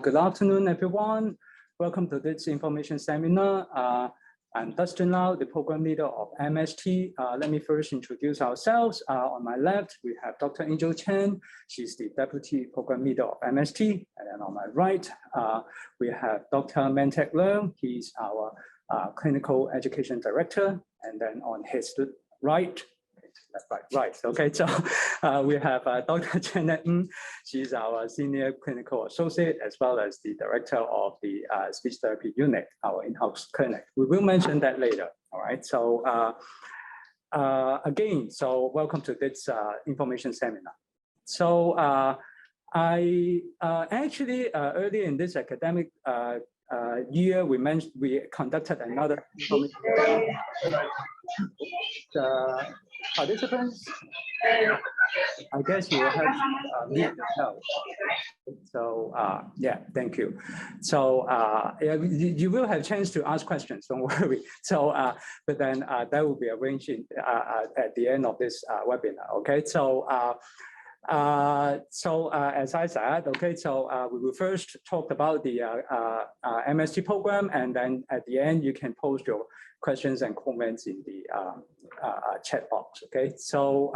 Good afternoon, everyone. Welcome to this information seminar. I'm Dustin Lau, the program leader of MST. Let me first introduce ourselves. On my left, we have Dr. Angel Chen. She's the deputy program leader of MST. And then on my right, we have Dr. Mantek Leung. He's our clinical education director. And then on his right, right. Okay, so we have Dr. Janet Ng. She's our senior clinical associate as well as the director of the speech therapy unit, our in-house clinic. We will mention that later. All right. So again, so welcome to this information seminar. So I actually earlier in this academic year, we conducted another information seminar. Participants, I guess you will have to mute yourself. So yeah, thank you. So yeah, you will have a chance to ask questions, don't worry. So but then that will be arranged at the end of this webinar, okay? So as I said, okay, so we will first talk about the MST program, and then at the end you can post your questions and comments in the chat box. Okay, so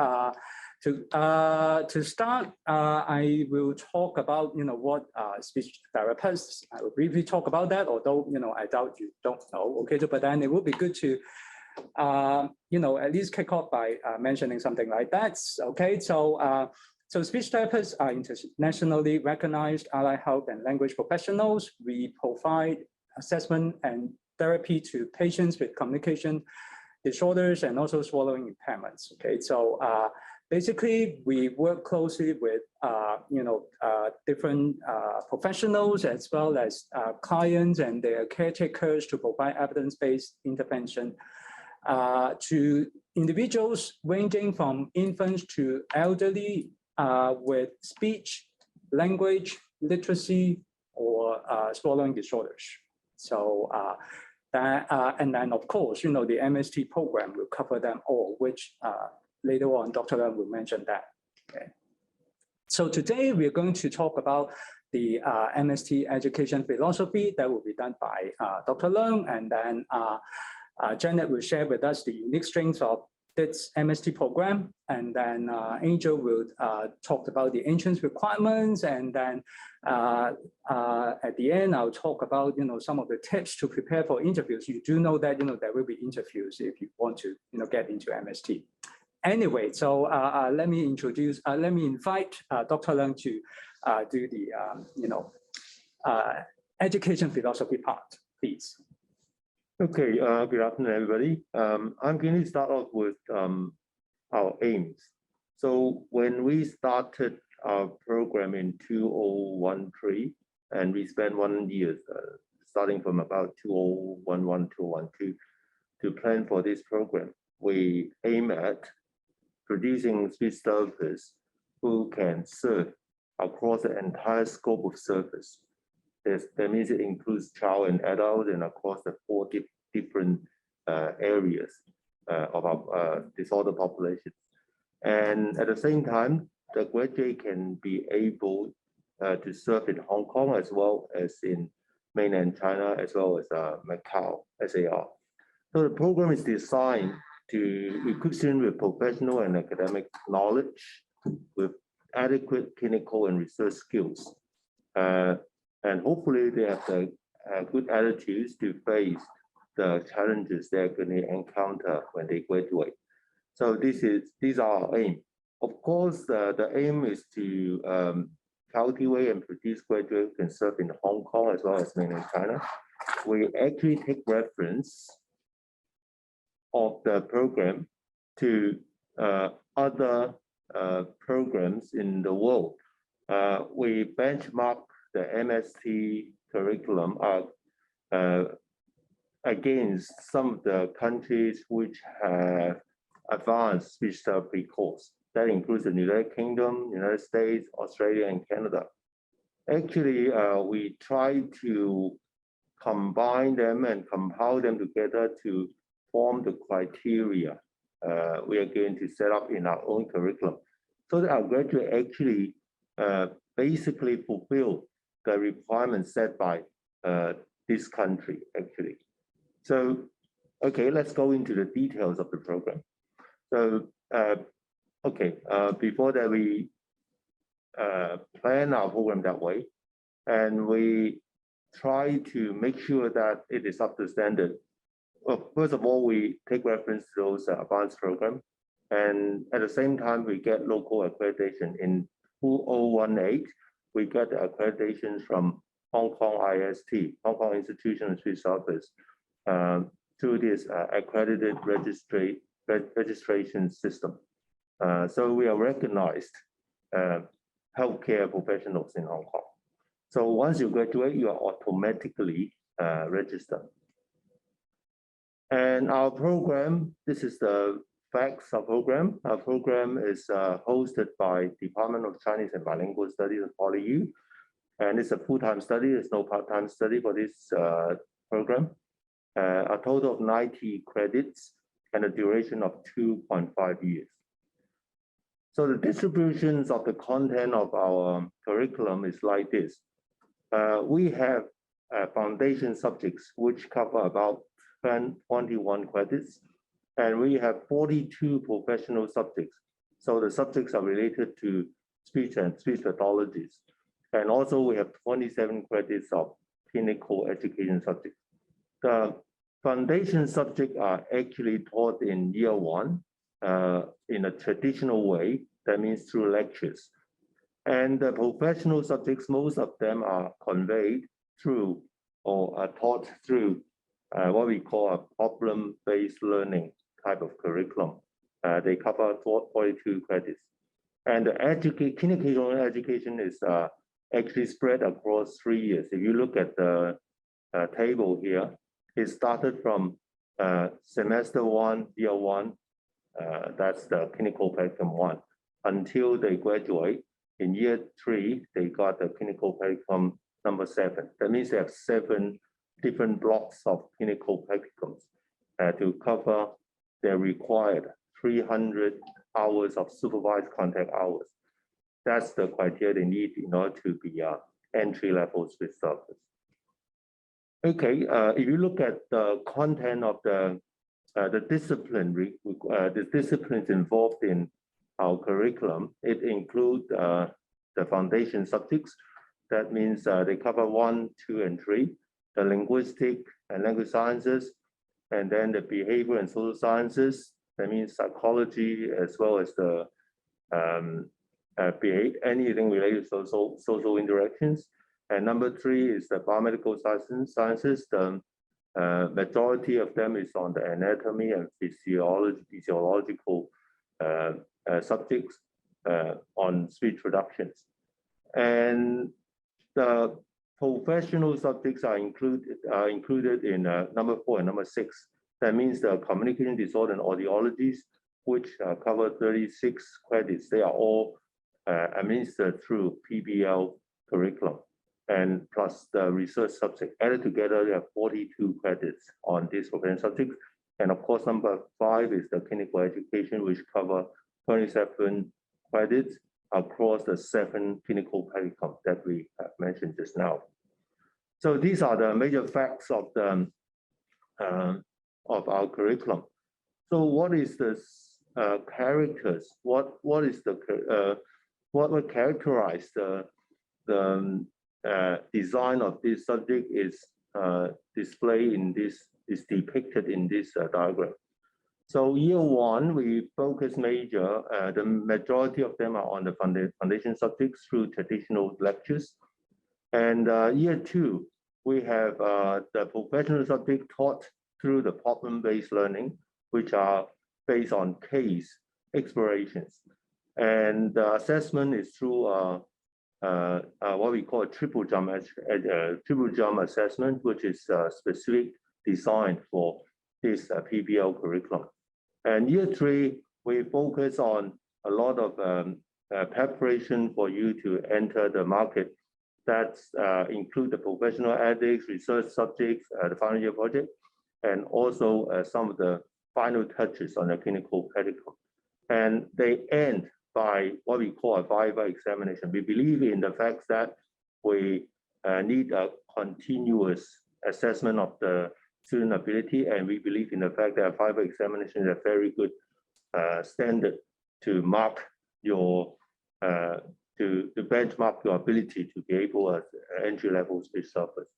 to start, I will talk about what speech therapists. I will briefly talk about that, although I doubt you don't know. Okay, but then it would be good to at least kick off by mentioning something like that. Okay, so speech therapists are internationally recognized allied health and language professionals. We provide assessment and therapy to patients with communication disorders and also swallowing impairments. Okay, so basically we work closely with different professionals as well as clients and their caretakers to provide evidence-based intervention to individuals ranging from infants to elderly with speech, language, literacy, or swallowing disorders. So and then of course, the MST program will cover them all, which later on Dr. Leung will mention that. Okay. So today we're going to talk about the MST education philosophy that will be done by Dr. Leung, and then Janet will share with us the unique strengths of this MST program, and then Angel will talk about the entrance requirements, and then at the end I'll talk about some of the tips to prepare for interviews. You do know that there will be interviews if you want to get into MST. Anyway, so let me invite Dr. Leung to do the education philosophy part, please. Okay, good afternoon, everybody. I'm going to start off with our aims. So when we started our program in 2013, and we spent 1 year, starting from about 2011, 2012, to plan for this program, we aim at producing speech therapists who can serve across the entire scope of service. That means it includes child and adult and across the 4 different areas of our disorder population. And at the same time, the graduate can be able to serve in Hong Kong as well as in mainland China, as well as Macau, SAR. So the program is designed to equip students with professional and academic knowledge, with adequate clinical and research skills. And hopefully they have the good attitudes to face the challenges they're going to encounter when they graduate. So these are our aim. Of course, the aim is to cultivate and produce graduates who can serve in Hong Kong as well as mainland China. We actually take reference of the program to other programs in the world. We benchmark the MST curriculum against some of the countries which have advanced speech therapy course. That includes the United Kingdom, United States, Australia, and Canada. Actually, we try to combine them and compile them together to form the criteria we are going to set up in our own curriculum, so that our graduates actually basically fulfill the requirements set by this country, actually. So, okay, let's go into the details of the program. So, before that, we plan our program that way, and we try to make sure that it is up to standard. Well, first of all, we take reference to those advanced programs, and at the same time, we get local accreditation. In 2018, we got the accreditation from Hong Kong IST, Hong Kong Institution of Swiss Office, through this accredited registration system. So we are recognized healthcare professionals in Hong Kong. So once you graduate, you are automatically registered. And our program, this is the facts of program. Our program is hosted by Department of Chinese and Bilingual Studies at PolyU. And it's a full-time study, there's no part-time study for this program. A total of 90 credits and a duration of 2.5 years. So the distributions of the content of our curriculum is like this. We have foundation subjects which cover about 21 credits, and we have 42 professional subjects. So the subjects are related to speech and speech pathologies. And also we have 27 credits of clinical education subjects. The foundation subjects are actually taught in year one in a traditional way, that means through lectures. And the professional subjects, most of them are conveyed through or are taught through what we call a problem-based learning type of curriculum. They cover 42 credits. And the clinical education is actually spread across 3 years. If you look at the table here, it started from semester one, year one, that's the clinical practicum one, until they graduate. In year three, they got the clinical practicum number 7. That means they have 7 different blocks of clinical practicums to cover their required 300 hours of supervised contact hours. That's the criteria they need in order to be entry-level Swiss office. Okay, if you look at the content of the disciplines involved in our curriculum, it includes the foundation subjects. That means they cover 1, 2, and 3, the linguistic and language sciences, and then the behavior and social sciences. That means psychology as well as the anything related to social interactions. And number 3 is the biomedical sciences. The majority of them is on the anatomy and physiological subjects on speech productions. And the professional subjects are included in number 4 and number 6. That means the communication disorder and audiologies, which cover 36 credits. They are all administered through PBL curriculum, and plus the research subject. Added together, they have 42 credits on these professional subjects. And of course, number 5 is the clinical education, which cover 27 credits across the 7 clinical practicum that we have mentioned just now. So these are the major facts of the of our curriculum. So what is the characters? What would characterize the design of this subject is displayed in this, is depicted in this diagram. So year 1, we focus major, the majority of them are on the foundation subjects through traditional lectures. And year 2, we have the professional subject taught through the problem-based learning, which are based on case explorations. And the assessment is through what we call a triple jump assessment, which is specific designed for this PBL curriculum. And year 3, we focus on a lot of preparation for you to enter the market. That's include the professional ethics, research subjects, the final year project, and also some of the final touches on the clinical practicum. And they end by what we call a viva examination. We believe in the fact that we need a continuous assessment of the student ability, and we believe in the fact that final examination is a very good standard to mark your to benchmark your ability to be able as entry-level speech surface.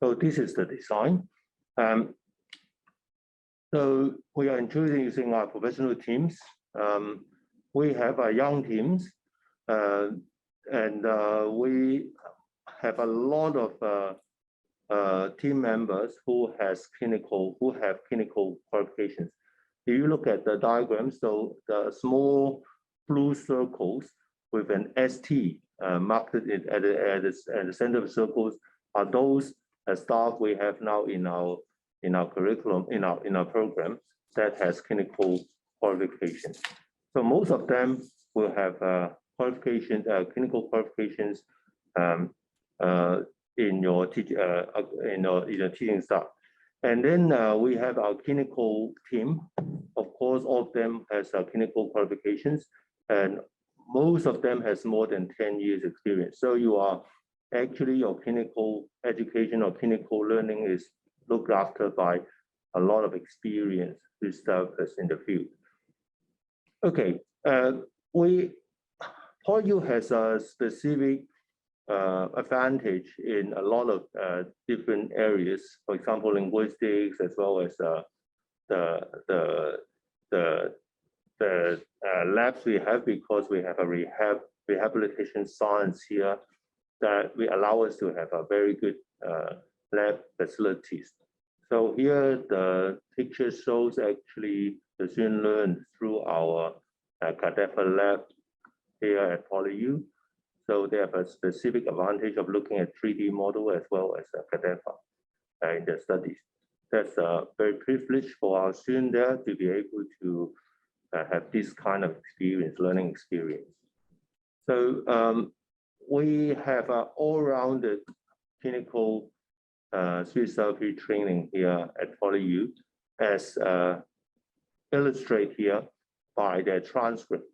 So this is the design. So we are introducing our professional teams. We have young teams, and we have a lot of team members who have clinical qualifications. If you look at the diagram, so the small blue circles with an ST marked at the center of the circles are those staff we have now in our curriculum, in our program that has clinical qualifications. So most of them will have qualifications, clinical qualifications in your teaching staff. And then we have our clinical team. Of course, all of them has clinical qualifications, and most of them has more than 10 years experience. So you are actually, your clinical education or clinical learning is looked after by a lot of experienced researchers in the field. Okay, PolyU has a specific advantage in a lot of different areas. For example, linguistics, as well as the labs we have, because we have a rehabilitation science here that will allow us to have a very good lab facilities. So here the picture shows actually the student learn through our cadaver lab here at PolyU. So they have a specific advantage of looking at 3D model as well as a cadaver in their studies. That's very privileged for our students there to be able to have this kind of experience, learning experience. So we have an all-rounded clinical speech therapy training here at PolyU, as illustrated here by their transcript.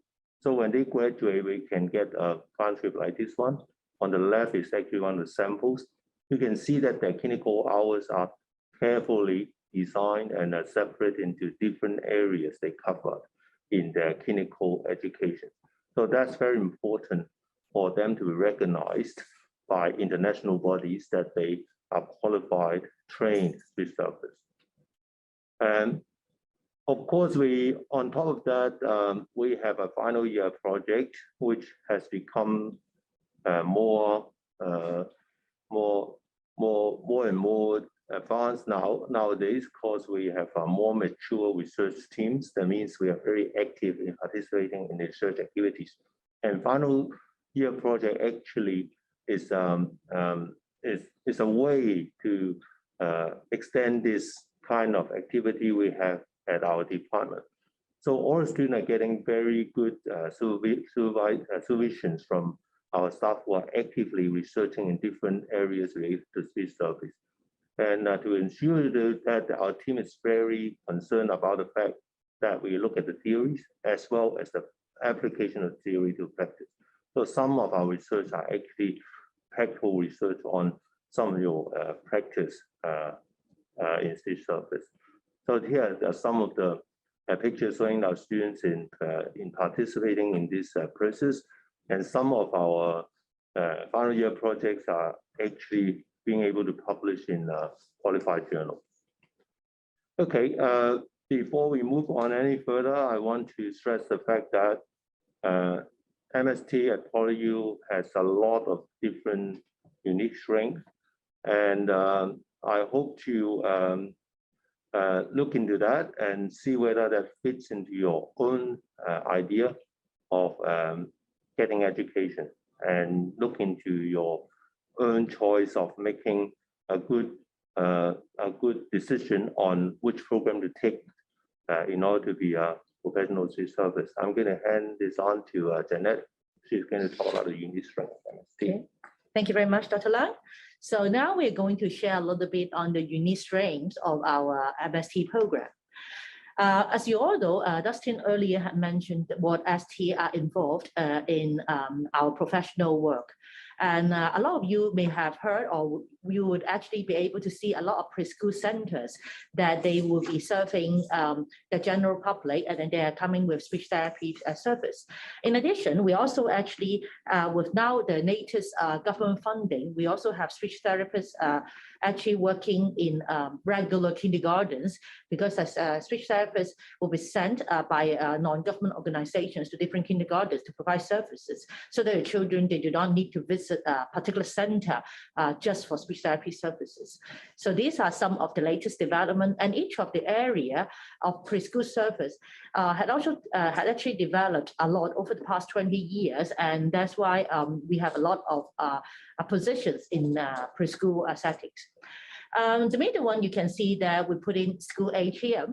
So when they graduate, we can get a transcript like this one. On the left is actually one of the samples. You can see that their clinical hours are carefully designed and are separated into different areas they covered in their clinical education. So that's very important for them to be recognized by international bodies that they are qualified, trained speech therapists. And of course, on top of that, we have a final year project, which has become more and more advanced nowadays, because we have more mature research teams. That means we are very active in participating in research activities. And final year project actually is a way to extend this kind of activity we have at our department. So all students are getting very good supervisions from our staff who are actively researching in different areas related to speech therapy. And to ensure that our team is very concerned about the fact that we look at the theories as well as the application of theory to practice. So some of our research are actually practical research on some of your practice in speech therapy. So here are some of the pictures showing our students in participating in this process, and some of our final year projects are actually being able to publish in qualified journals. Okay, before we move on any further, I want to stress the fact that MST at PolyU has a lot of different unique strengths, and I hope to look into that and see whether that fits into your own idea of getting education, and look into your own choice of making a good decision on which program to take in order to be a professional speech therapist. I'm going to hand this on to Jeanette. She's going to talk about the unique strength of MST. Okay. Thank you very much, Dr. Lang. So now we're going to share a little bit on the unique strengths of our MST program. As you all know, Dustin earlier had mentioned what ST are involved in our professional work. And a lot of you may have heard, or you would actually be able to see a lot of preschool centers that they will be serving the general public, and then they are coming with speech therapy service. In addition, we also actually, with now the latest government funding, we also have speech therapists actually working in regular kindergartens, because as speech therapists will be sent by non-government organizations to different kindergartens to provide services, so that the children, they do not need to visit a particular center just for speech therapy services. So these are some of the latest development, and each of the area of preschool service had actually developed a lot over the past 20 years, and that's why we have a lot of positions in preschool settings. The middle one, you can see that we put in school age here.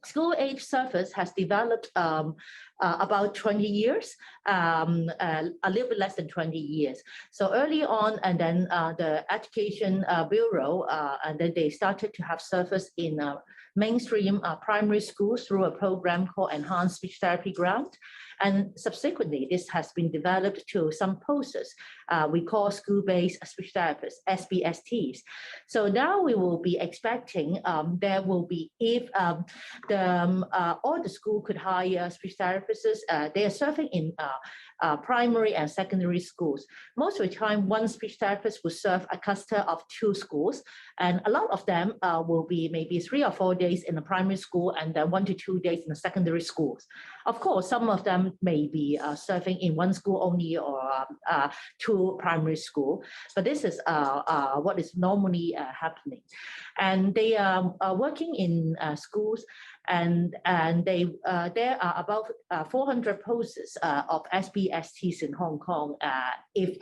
School age service has developed about 20 years, a little bit less than 20 years. So early on, and then the Education Bureau, and then they started to have service in mainstream primary schools through a program called Enhanced Speech Therapy Grant. And subsequently, this has been developed to some posts we call school-based speech therapists, SBSTs. So now we will be expecting there will be, if all the school could hire speech therapists, they are serving in primary and secondary schools. Most of the time, one speech therapist will serve a cluster of 2 schools, and a lot of them will be maybe 3 or 4 days in the primary school and then 1 to 2 days in the secondary schools. Of course, some of them may be serving in 1 school only, or 2 primary school, but this is what is normally happening. And they are working in schools, and there are about 400 posts of SBSTs in Hong Kong if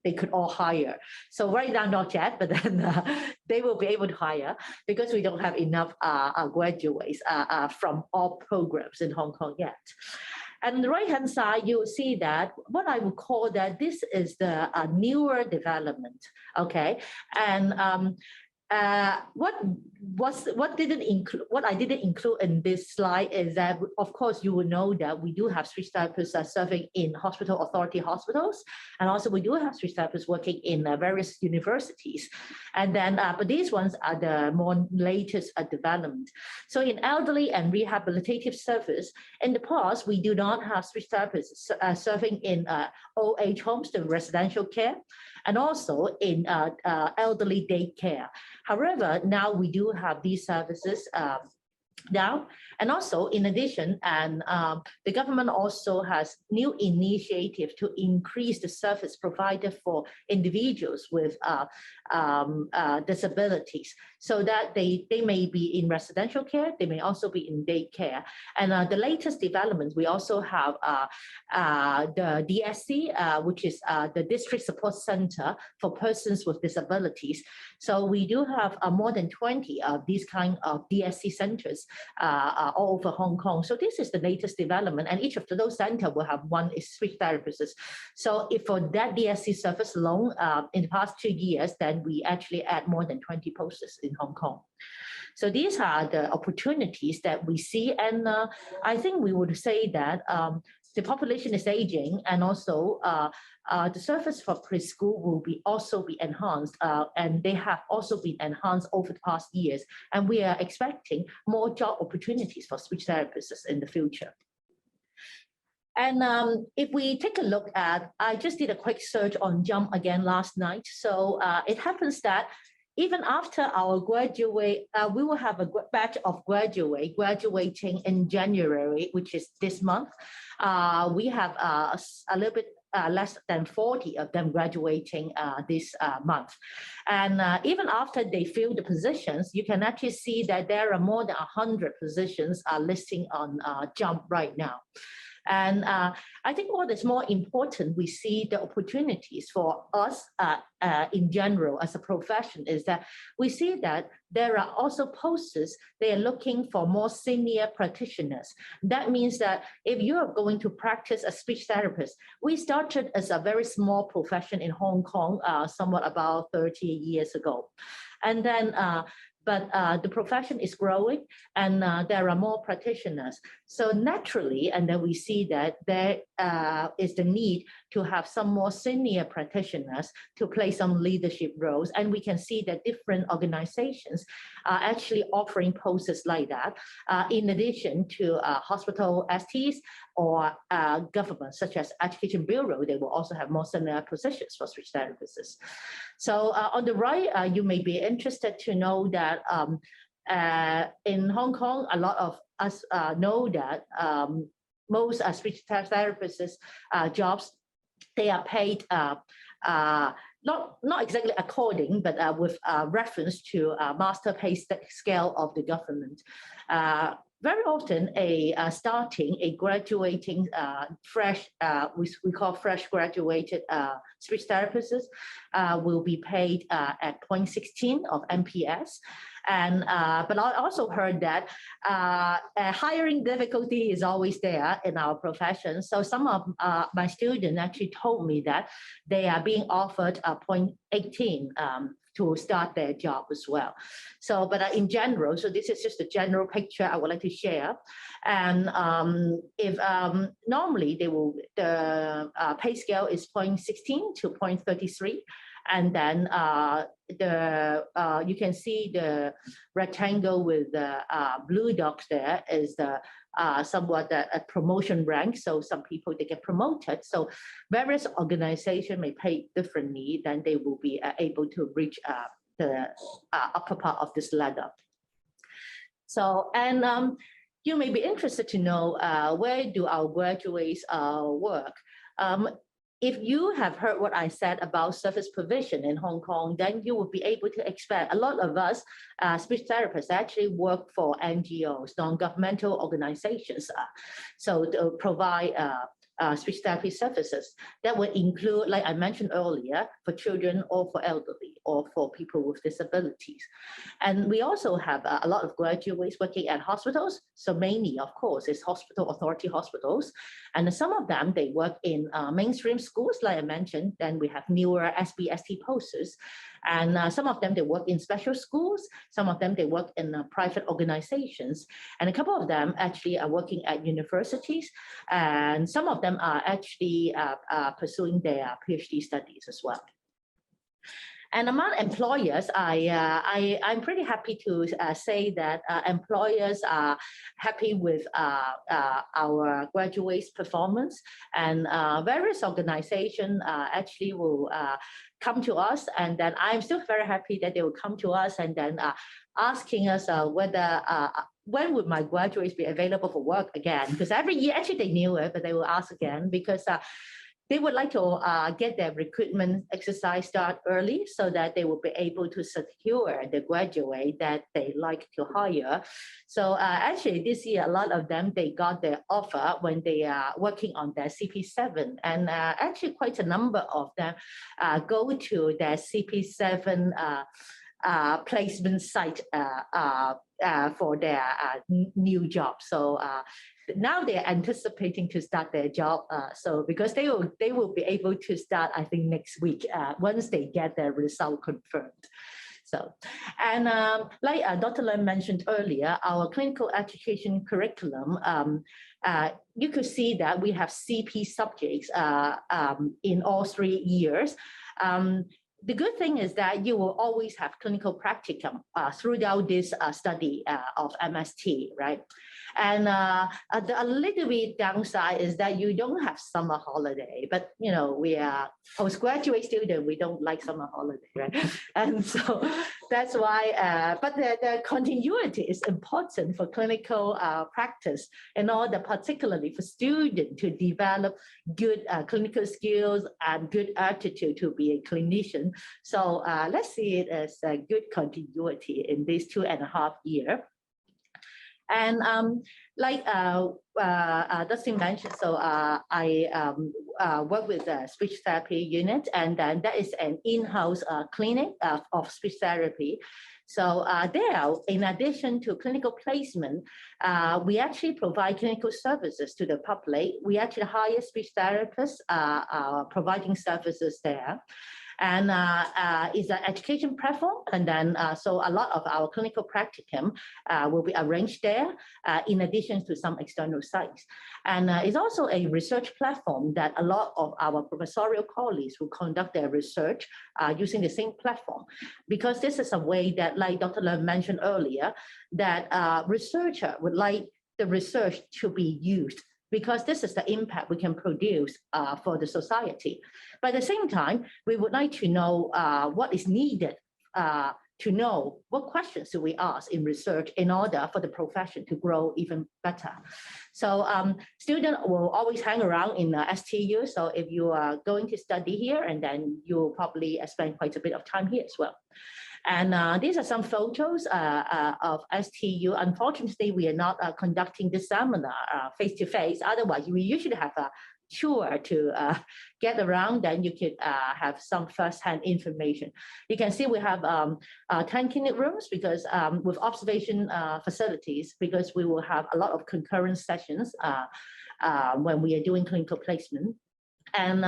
they could all hire. So right now, not yet, but then they will be able to hire, because we don't have enough graduates from all programs in Hong Kong yet. And on the right-hand side, you will see that what I would call that this is the newer development, okay? And what I didn't include in this slide is that, of course, you will know that we do have speech therapists serving in hospital authority hospitals, and also we do have speech therapists working in various universities. And then, but these ones are the more latest development. So in elderly and rehabilitative service, in the past, we do not have speech therapists serving in old age homes, the residential care, and also in elderly daycare. However, now we do have these services now. And also, in addition, and the government also has new initiative to increase the service provided for individuals with disabilities, so that they may be in residential care, they may also be in daycare. And the latest development, we also have the DSC, which is the District Support Center for Persons with Disabilities. So we do have more than 20 of these kind of DSC centers all over Hong Kong. So this is the latest development, and each of those centers will have 1 speech therapist. So if for that DSC service alone, in the past 2 years, then we actually add more than 20 posts in Hong Kong. So these are the opportunities that we see, and I think we would say that the population is aging, and also the service for preschool will also be enhanced, and they have also been enhanced over the past years. And we are expecting more job opportunities for speech therapists in the future. And if we take a look at, I just did a quick search on JUMP again last night. So it happens that even after our graduate, we will have a batch of graduating in January, which is this month. We have a little bit less than 40 of them graduating this month. And even after they fill the positions, you can actually see that there are more than 100 positions listing on JUMP right now. And I think what is more important, we see the opportunities for us in general as a profession, is that we see that there are also posts, they are looking for more senior practitioners. That means that if you are going to practice as a speech therapist, we started as a very small profession in Hong Kong, somewhat about 30 years ago. And then but the profession is growing and there are more practitioners. So naturally, and then we see that there is the need to have some more senior practitioners to play some leadership roles. And we can see that different organizations are actually offering posts like that, in addition to hospital STs or government, such as Education Bureau, they will also have more senior positions for speech therapists. So on the right, you may be interested to know that in Hong Kong, a lot of us know that most speech therapists jobs, they are paid not exactly according, but with reference to master pay scale of the government. Very often, a graduating fresh, we call fresh graduated speech therapists will be paid at 0.16 of MPS. And but I also heard that hiring difficulty is always there in our profession. So some of my students actually told me that they are being offered 0.18 to start their job as well. So, but in general, so this is just a general picture I would like to share. And if normally the pay scale is 0.16 to 0.33. And then you can see the rectangle with the blue dots there is the somewhat a promotion rank. So some people, they get promoted. So various organizations may pay differently, then they will be able to reach the upper part of this ladder. So, and you may be interested to know where do our graduates work. If you have heard what I said about service provision in Hong Kong, then you will be able to expect a lot of us speech therapists actually work for NGOs, non-governmental organizations, so to provide speech therapy services that would include, like I mentioned earlier, for children or for elderly or for people with disabilities. And we also have a lot of graduates working at hospitals. So mainly, of course, is hospital authority hospitals. And some of them, they work in mainstream schools, like I mentioned. Then we have newer SBST posts. And some of them, they work in special schools. Some of them, they work in private organizations. And a couple of them actually are working at universities. And some of them are actually pursuing their PhD studies as well. And among employers, I'm pretty happy to say that employers are happy with our graduates' performance, and various organizations actually will come to us, and then I'm still very happy that they will come to us and then asking us whether when would my graduates be available for work again? Because every year, actually they knew it, but they will ask again because they would like to get their recruitment exercise start early so that they will be able to secure the graduate that they like to hire. So actually this year, a lot of them, they got their offer when they are working on their CP7. And actually quite a number of them go to their CP7 placement site for their new job. So now they're anticipating to start their job. So because they will be able to start, I think, next week once they get their result confirmed. So, and like Dr. Lam mentioned earlier, our clinical education curriculum, you could see that we have CP subjects in all 3 years. The good thing is that you will always have clinical practicum throughout this study of MST, right? And a little bit downside is that you don't have summer holiday, but you know, we are postgraduate student, we don't like summer holiday, right? And so that's why, but the continuity is important for clinical practice in order particularly for students to develop good clinical skills and good attitude to be a clinician. So let's see it as a good continuity in these 2.5 years. And like Dustin mentioned, so I work with the speech therapy unit, and then that is an in-house clinic of speech therapy. So there, in addition to clinical placement, we actually provide clinical services to the public. We actually hire speech therapists providing services there. And it's an education platform. And then so a lot of our clinical practicum will be arranged there in addition to some external sites. And it's also a research platform that a lot of our professorial colleagues will conduct their research using the same platform, because this is a way that, like Dr. Lam mentioned earlier, that researcher would like the research to be used, because this is the impact we can produce for the society. But at the same time, we would like to know what is needed to know what questions do we ask in research in order for the profession to grow even better. So students will always hang around in STU. So if you are going to study here, and then you'll probably spend quite a bit of time here as well. And these are some photos of STU. Unfortunately, we are not conducting this seminar face-to-face. Otherwise, we usually have a tour to get around, then you could have some first-hand information. You can see we have 10 clinic rooms, because with observation facilities, because we will have a lot of concurrent sessions when we are doing clinical placement. And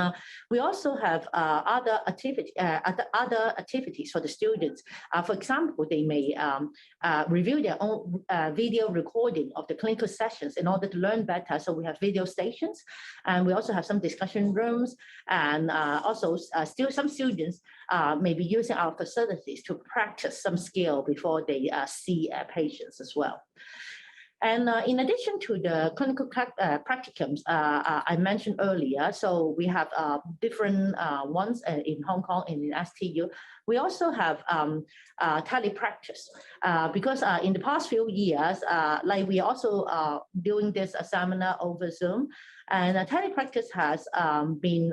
we also have other activities for the students. For example, they may review their own video recording of the clinical sessions in order to learn better. So we have video stations, and we also have some discussion rooms, and also still some students may be using our facilities to practice some skill before they see patients as well. And in addition to the clinical practicums I mentioned earlier, so we have different ones in Hong Kong and in STU. We also have telepractice, because in the past few years, like we also doing this seminar over Zoom, and telepractice has been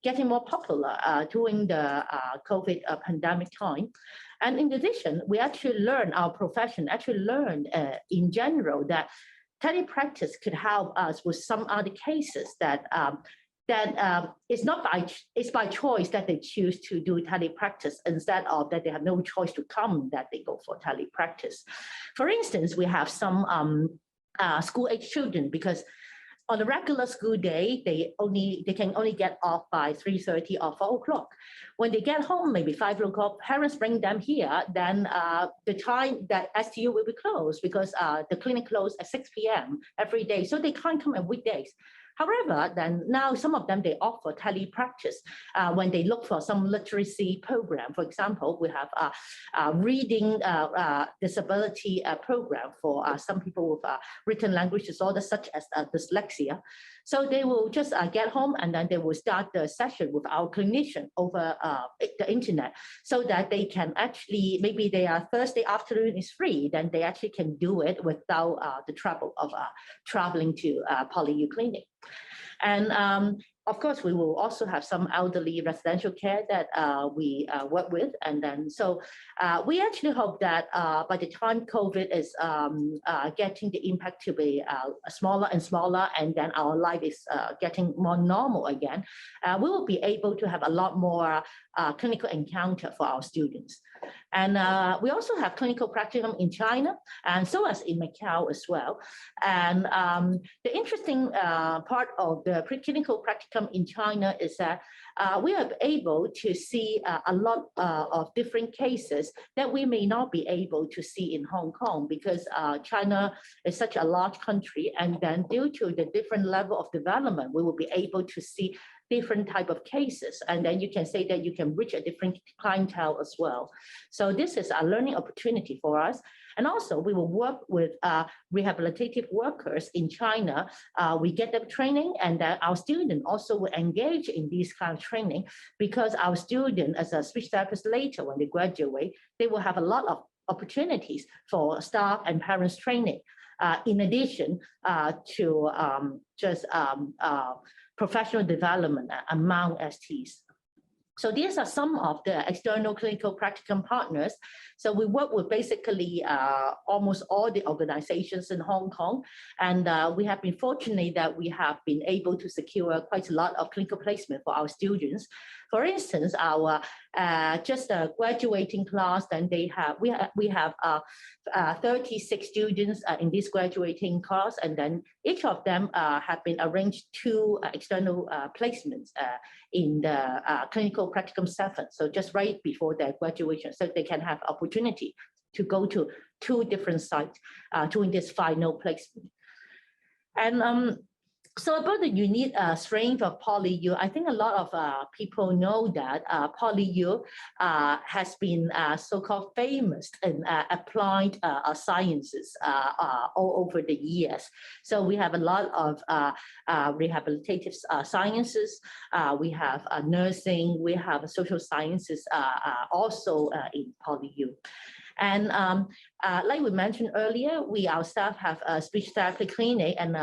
getting more popular during the COVID pandemic time. And in addition, we actually learned, our profession actually learned in general that telepractice could help us with some other cases that it's by choice that they choose to do telepractice, instead of that they have no choice to come, that they go for telepractice. For instance, we have some school-age children, because on a regular school day, they can only get off by 3:30 or 4 o'clock. When they get home, maybe 5 o'clock, parents bring them here, then the time that STU will be closed, because the clinic closed at 6 p.m. every day, so they can't come on weekdays. However, then now some of them, they offer telepractice when they look for some literacy program. For example, we have a reading disability program for some people with written language disorders, such as dyslexia. So they will just get home, and then they will start the session with our clinician over the internet, so that they can actually, maybe their Thursday afternoon is free, then they actually can do it without the trouble of traveling to PolyU clinic. And of course, we will also have some elderly residential care that we work with. And then, so we actually hope that by the time COVID is getting the impact to be smaller and smaller, and then our life is getting more normal again, we will be able to have a lot more clinical encounter for our students. And we also have clinical practicum in China, and so as in Macau as well. And the interesting part of the preclinical practicum in China is that we are able to see a lot of different cases that we may not be able to see in Hong Kong, because China is such a large country, and then due to the different level of development, we will be able to see different type of cases, and then you can say that you can reach a different clientele as well. So this is a learning opportunity for us. And also we will work with rehabilitative workers in China. We get them training, and then our students also will engage in these kind of training, because our students as a speech therapist later, when they graduate, they will have a lot of opportunities for staff and parents training, in addition to just professional development among STs. So these are some of the external clinical practicum partners. So we work with basically almost all the organizations in Hong Kong. And we have been fortunate that we have been able to secure quite a lot of clinical placement for our students. For instance, our just a graduating class, then we have 36 students in this graduating class, and then each of them have been arranged 2 external placements in the clinical practicum 7. So just right before their graduation, so they can have opportunity to go to 2 different sites during this final placement. And so about the unique strength of PolyU, I think a lot of people know that PolyU has been so-called famous in applied sciences all over the years. So we have a lot of rehabilitative sciences, we have nursing, we have social sciences also in PolyU. And like we mentioned earlier, we ourselves have a speech therapy clinic, and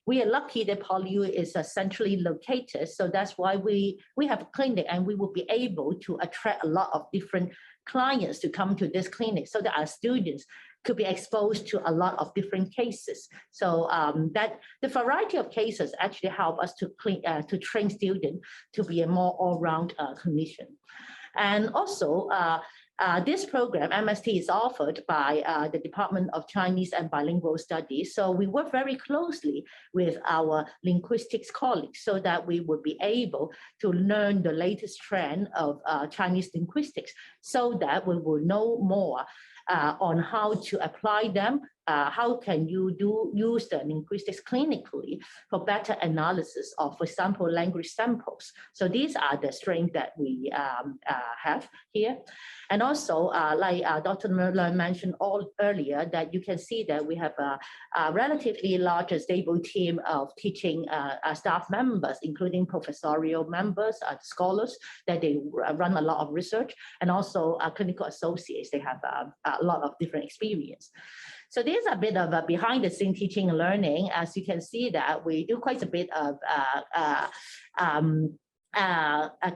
we are lucky that PolyU is centrally located. So that's why we have a clinic, and we will be able to attract a lot of different clients to come to this clinic so that our students could be exposed to a lot of different cases. So that the variety of cases actually help us to train students to be a more all-round clinician. And also, this program, MST, is offered by the Department of Chinese and Bilingual Studies. So we work very closely with our linguistics colleagues so that we would be able to learn the latest trend of Chinese linguistics so that we will know more on how to apply them. How can you use the linguistics clinically for better analysis of, for example, language samples? So these are the strengths that we have here. And also, like Dr. Miller mentioned earlier, that you can see that we have a relatively large stable team of teaching staff members, including professorial members, scholars, that they run a lot of research, and also clinical associates. They have a lot of different experience. So there's a bit of a behind the scene teaching and learning. As you can see that we do quite a bit of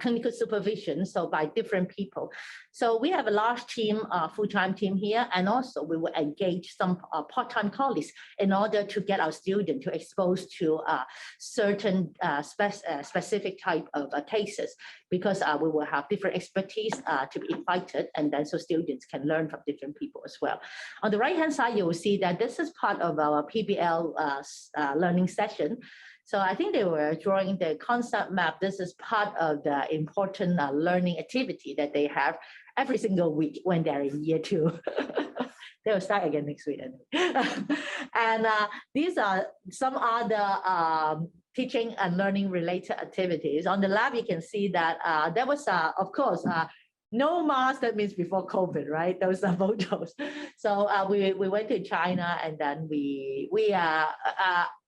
clinical supervision, so by different people. So we have a large team, full-time team here, and also we will engage some part-time colleagues in order to get our students to expose to certain specific type of cases, because we will have different expertise to be invited, and then so students can learn from different people as well. On the right-hand side, you will see that this is part of our PBL learning session. So I think they were drawing the concept map. This is part of the important learning activity that they have every single week when they're in year 2. They will start again next week. And these are some other teaching and learning related activities. On the lab, you can see that there was, of course, no mask. That means before COVID, right? Those are photos. So we went to China, and then we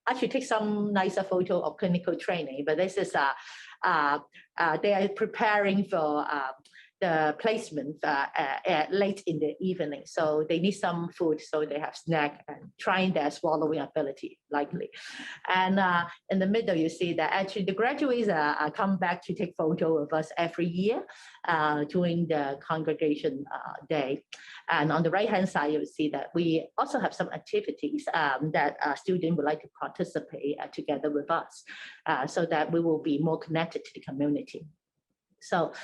actually take some nicer photo of clinical training, but this is they are preparing for the placement late in the evening. So they need some food, so they have snack and trying their swallowing ability, likely. And in the middle, you see that actually the graduates come back to take photo of us every year during the congregation day. And on the right-hand side, you'll see that we also have some activities that students would like to participate together with us so that we will be more connected to the community. So,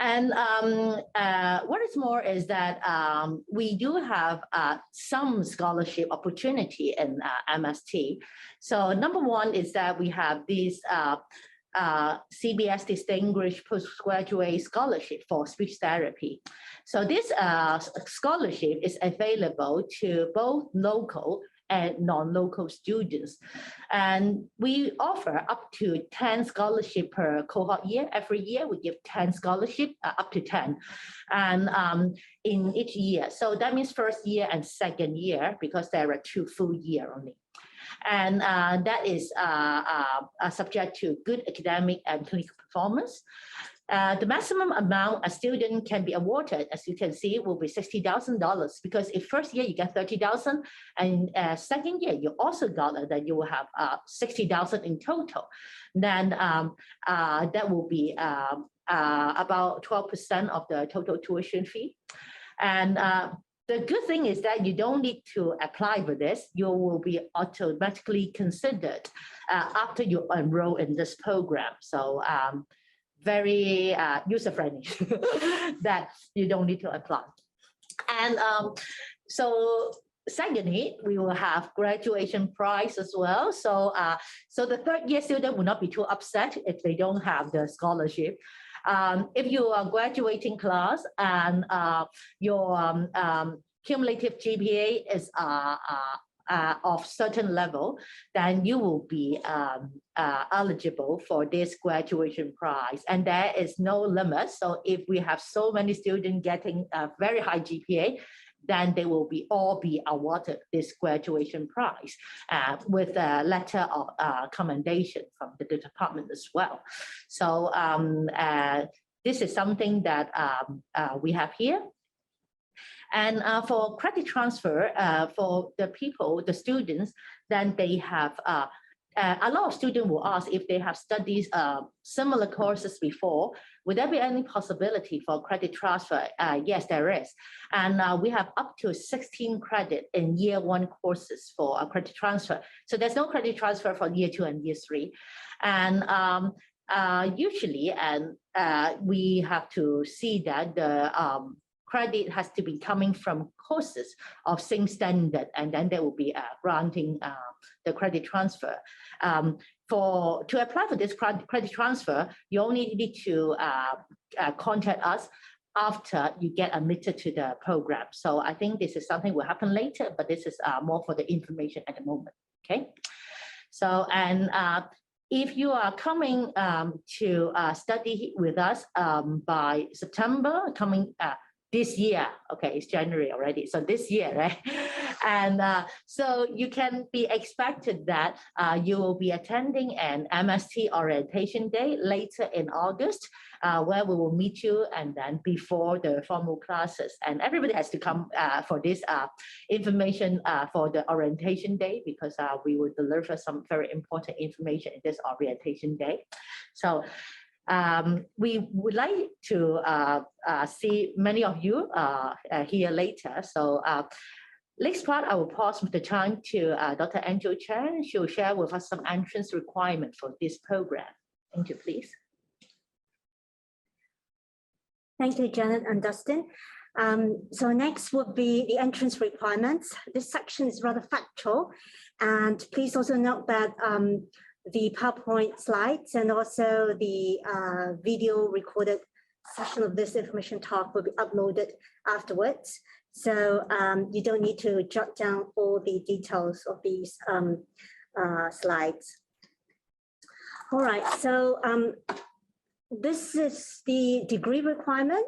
and what is more is that we do have some scholarship opportunity in MST. So number one is that we have these CBS Distinguished Postgraduate Scholarship for Speech Therapy. So this scholarship is available to both local and non-local students. And we offer up to 10 scholarship per cohort year. Every year we give 10 scholarship, up to 10, and in each year. So that means first year and second year, because there are 2 full years only. And that is subject to good academic and clinical performance. The maximum amount a student can be awarded, as you can see, will be $60,000, because if first year you get $30,000, and second year you also got that you will have $60,000 in total. Then that will be about 12% of the total tuition fee. And the good thing is that you don't need to apply for this. You will be automatically considered after you enroll in this program. So very user-friendly that you don't need to apply. And so secondly, we will have graduation prize as well. So, so the third-year student will not be too upset if they don't have the scholarship. If you are graduating class and your cumulative GPA is of certain level, then you will be eligible for this graduation prize. And there is no limit. So if we have so many students getting a very high GPA, then they will all be awarded this graduation prize with a letter of commendation from the department as well. So this is something that we have here. And for credit transfer, for the people, the students, then they have, a lot of students will ask if they have studied similar courses before, would there be any possibility for credit transfer? Yes, there is. And we have up to 16 credit in year 1 courses for a credit transfer. So there's no credit transfer for year 2 and year 3. And usually, we have to see that the credit has to be coming from courses of same standard, and then there will be granting the credit transfer. To apply for this credit transfer, you only need to contact us after you get admitted to the program. So I think this is something will happen later, but this is more for the information at the moment, okay? So, and if you are coming to study with us by September, coming this year, okay, it's January already, so this year, right? And so you can be expected that you will be attending an MST orientation day later in August, where we will meet you and then before the formal classes. And everybody has to come for this information for the orientation day, because we will deliver some very important information in this orientation day. So we would like to see many of you here later. So next part, I will pause the time to Dr. Angel Chen. She will share with us some entrance requirement for this program. Thank you, please. Thank you, Janet and Dustin. So next would be the entrance requirements. This section is rather factual. And please also note that the PowerPoint slides and also the video recorded session of this information talk will be uploaded afterwards. So you don't need to jot down all the details of these slides. All right, so this is the degree requirement.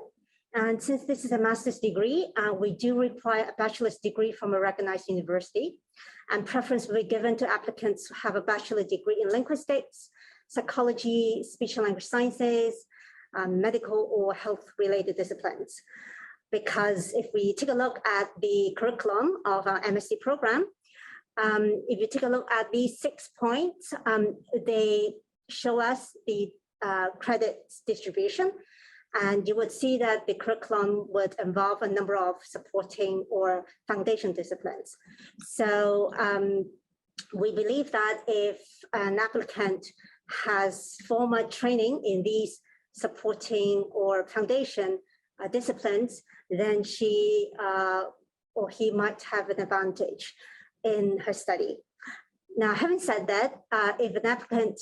And since this is a master's degree, we do require a bachelor's degree from a recognized university. And preference will be given to applicants who have a bachelor's degree in linguistics, psychology, speech and language sciences, medical or health-related disciplines. Because if we take a look at the curriculum of our MSc program, if you take a look at these 6 points, they show us the credits distribution. And you would see that the curriculum would involve a number of supporting or foundation disciplines. So we believe that if an applicant has formal training in these supporting or foundation disciplines, then she or he might have an advantage in her study. Now, having said that, if an applicant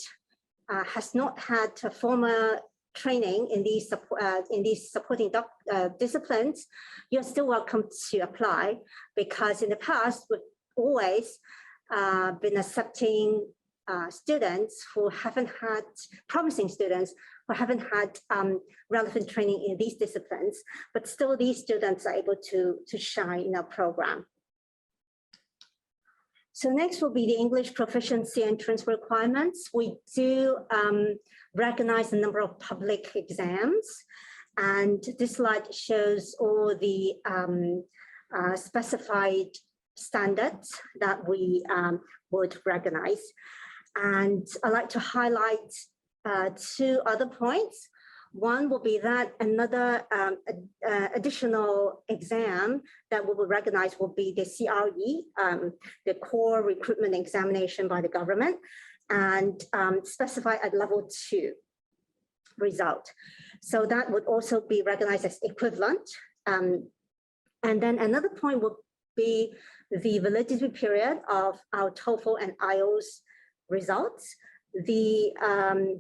has not had a formal training in these supporting disciplines, you're still welcome to apply, because in the past we've always been accepting students who haven't had, promising students who haven't had relevant training in these disciplines, but still these students are able to shine in our program. So next will be the English proficiency entrance requirements. We do recognize a number of public exams, and this slide shows all the specified standards that we would recognize. And I'd like to highlight 2 other points. One will be that another additional exam that we will recognize will be the CRE, the core recruitment examination by the government, and specified at level 2. result. So that would also be recognized as equivalent. And then another point would be the validity period of our TOEFL and IELTS results. The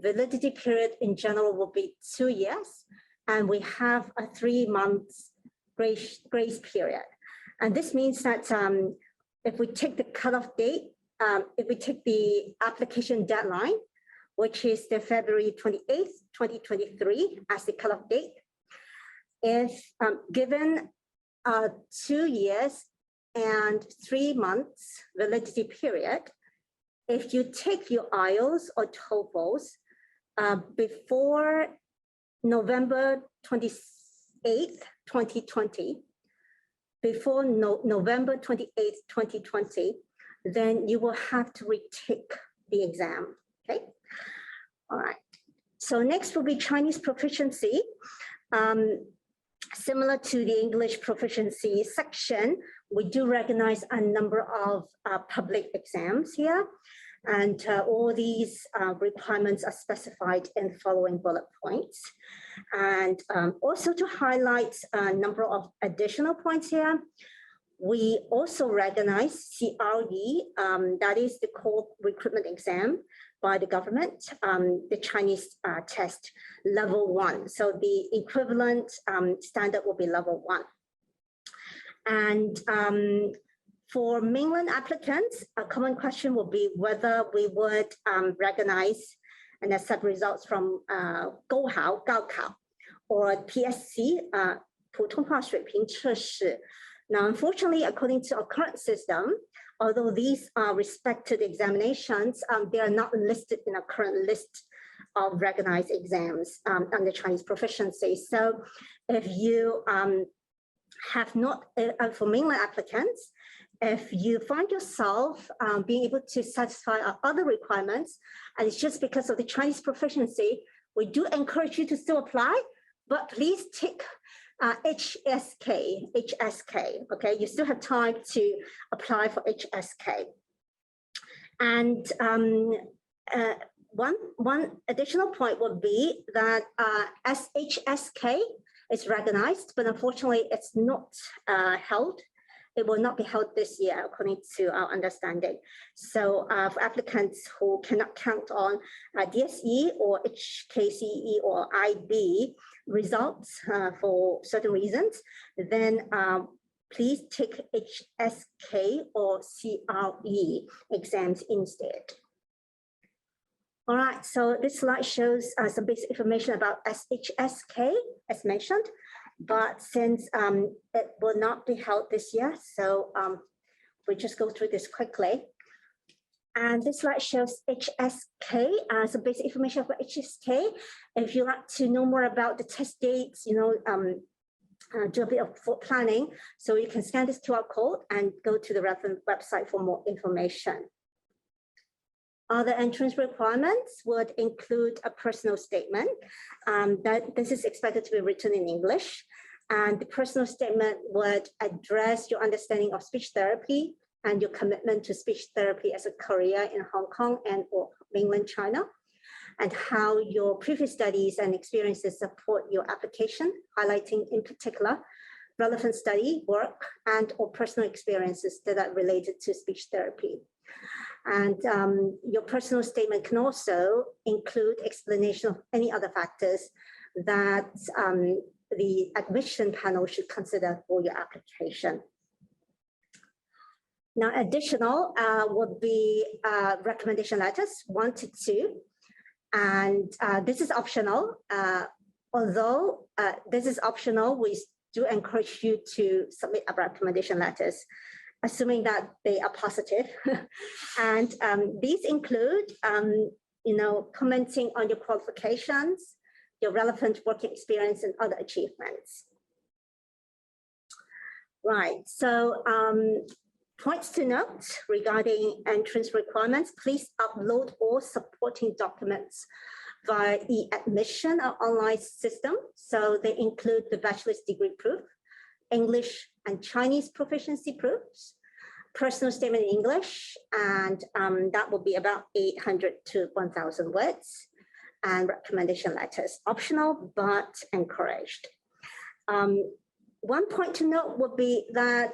validity period in general will be 2 years, and we have a 3 months grace period. And this means that if we take the cutoff date, if we take the application deadline, which is the February 28th, 2023 as the cutoff date, if given 2 years and 3 months validity period, if you take your IELTS or TOEFLs before November 28th, 2020, before November 28th, 2020, then you will have to retake the exam, okay? All right, so next will be Chinese proficiency. Similar to the English proficiency section, we do recognize a number of public exams here. And all these requirements are specified in the following bullet points. And also to highlight a number of additional points here, we also recognize CRE, that is the core recruitment exam by the government, the Chinese test, level 1. So the equivalent standard will be level 1. And for mainland applicants, a common question will be whether we would recognize and accept results from Gohao, Gaokao, or PSC, 普通话水平测试. Now, unfortunately, according to our current system, although these are respected examinations, they are not listed in a current list of recognized exams under Chinese proficiency. So if you have not, for mainland applicants, if you find yourself being able to satisfy our other requirements, and it's just because of the Chinese proficiency, we do encourage you to still apply, but please tick HSK, okay? You still have time to apply for HSK. And one additional point would be that SHSK is recognized, but unfortunately it's not held. It will not be held this year, according to our understanding. So for applicants who cannot count on DSE or HKCE or IB results for certain reasons, then please take HSK or CRE exams instead. All right, so this slide shows some basic information about SHSK, as mentioned. But since it will not be held this year, so we just go through this quickly. And this slide shows HSK, some basic information about HSK. If you'd like to know more about the test dates, you know, do a bit of planning, so you can scan this QR code and go to the relevant website for more information. Other entrance requirements would include a personal statement that this is expected to be written in English. And the personal statement would address your understanding of speech therapy and your commitment to speech therapy as a career in Hong Kong and or mainland China, and how your previous studies and experiences support your application, highlighting in particular relevant study, work, and or personal experiences that are related to speech therapy. And your personal statement can also include explanation of any other factors that the admission panel should consider for your application. Now, additional would be recommendation letters 1 to 2. And this is optional. Although this is optional, we do encourage you to submit a recommendation letters, assuming that they are positive. And these include, you know, commenting on your qualifications, your relevant working experience and other achievements. Right, so points to note regarding entrance requirements, please upload all supporting documents via e-admission or online system. So they include the bachelor's degree proof, English and Chinese proficiency proofs, personal statement in English, and that will be about 800 to 1,000 words. and recommendation letters. Optional, but encouraged. One point to note would be that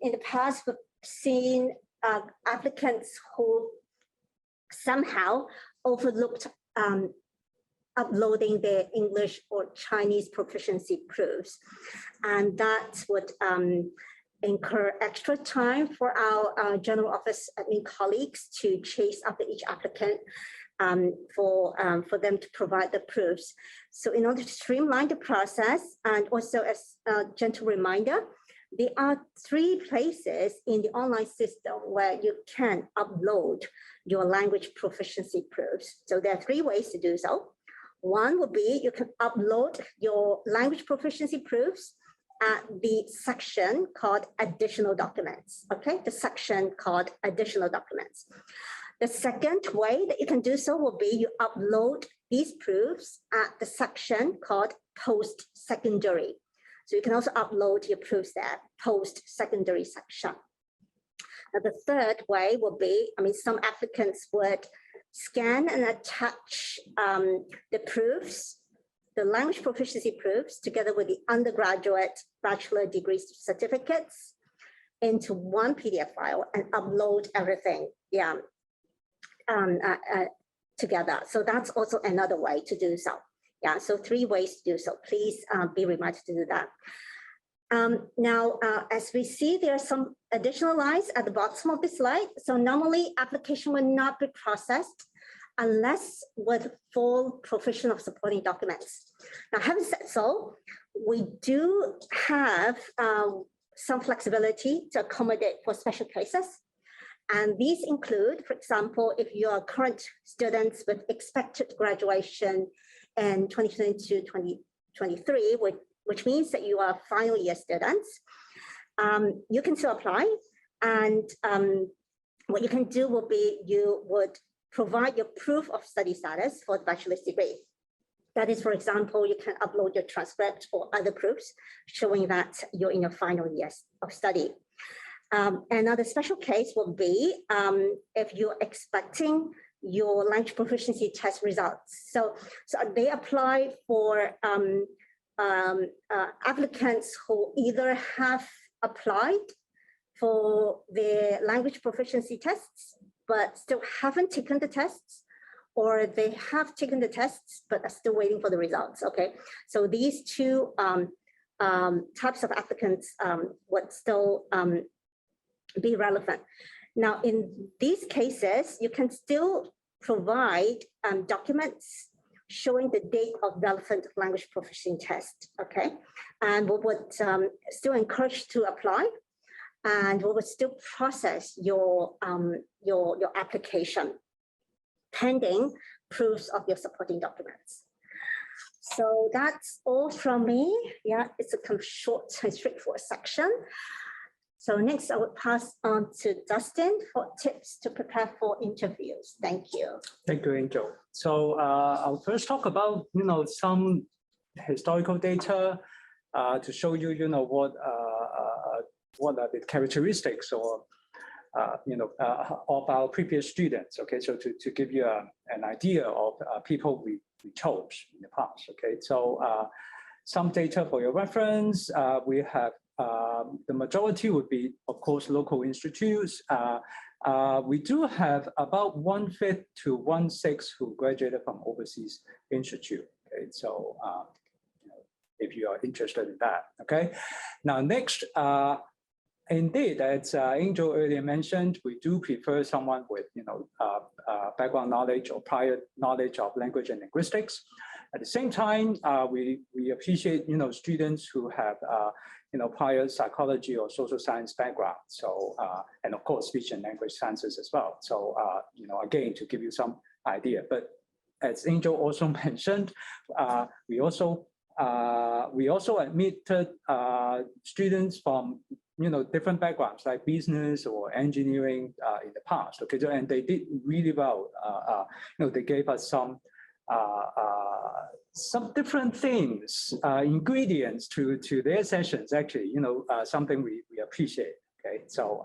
in the past, we've seen applicants who somehow overlooked uploading their English or Chinese proficiency proofs. And that would incur extra time for our general office admin colleagues to chase after each applicant for them to provide the proofs. So in order to streamline the process, and also as a gentle reminder, there are 3 places in the online system where you can upload your language proficiency proofs. So there are 3 ways to do so. One would be you can upload your language proficiency proofs at the section called additional documents, okay? The section called additional documents. The second way that you can do so will be you upload these proofs at the section called post-secondary. So you can also upload your proofs there, post-secondary section. Now the third way will be, some applicants would scan and attach the proofs, the language proficiency proofs, together with the undergraduate bachelor degree certificates into one PDF file and upload everything together. So that's also another way to do so. Yeah, so 3 ways to do so. Please be reminded to do that. Now, as we see, there are some additional lines at the bottom of the slide. So normally application will not be processed unless with full provision of supporting documents. Now, having said so, we do have some flexibility to accommodate for special cases. And these include, for example, if you are current students with expected graduation in 2022-2023, which means that you are final year students, you can still apply. And what you can do will be you would provide your proof of study status for the bachelor's degree. That is, for example, you can upload your transcript or other proofs showing that you're in your final years of study. Another special case will be if you're expecting your language proficiency test results. So they apply for applicants who either have applied for their language proficiency tests, but still haven't taken the tests, or they have taken the tests, but are still waiting for the results, okay? So these 2 types of applicants would still be relevant. Now, in these cases, you can still provide documents showing the date of relevant language proficiency test, okay? And we would still encourage to apply, and we would still process your application pending proofs of your supporting documents. So that's all from me. Yeah, it's a kind of short and straightforward section. So next, I would pass on to Dustin for tips to prepare for interviews. Thank you. Thank you, Angel. So I'll first talk about, some historical data to show you, what are the characteristics or, of our previous students. Okay, so to give you an idea of people we chose in the past. Okay, so some data for your reference. We have the majority would be, of course, local institutes. We do have about 1/5 to 1/6 who graduated from overseas institute. Okay, so if you are interested in that. Okay, now next, indeed, as Angel earlier mentioned, we do prefer someone with background knowledge or prior knowledge of language and linguistics. At the same time, we appreciate students who have prior psychology or social science background. So and of course speech and language sciences as well. So again, to give you some idea. But as Angel also mentioned, we also admitted students from different backgrounds like business or engineering in the past. Okay, so, and they did really well. They gave us some different things, ingredients to their sessions. Actually, something we appreciate. Okay, so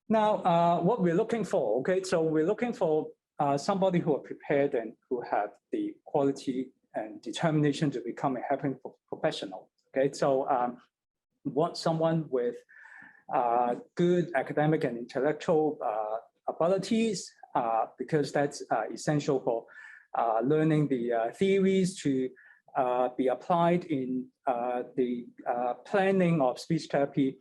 now what we're looking for. Okay, so we're looking for somebody who are prepared and who have the quality and determination to become a helping professional. Okay, so we want someone with good academic and intellectual abilities, because that's essential for learning the theories to be applied in the planning of speech therapy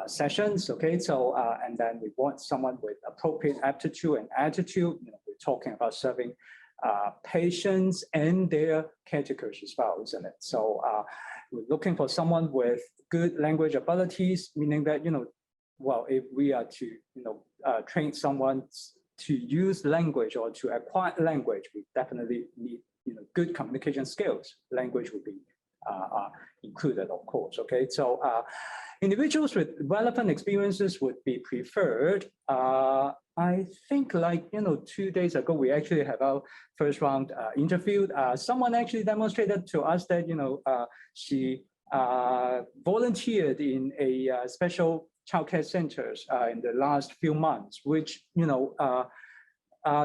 sessions. Okay, so and then we want someone with appropriate aptitude and attitude. We're talking about serving patients and their caretakers as well, isn't it? So we're looking for someone with good language abilities, meaning that, well, if we are to, train someone to use language or to acquire language, we definitely need, good communication skills. Language would be included, of course. Okay, so individuals with relevant experiences would be preferred. I think, like, 2 days ago, we actually have our first round interview. Someone actually demonstrated to us that, she volunteered in a special childcare centers in the last few months, which,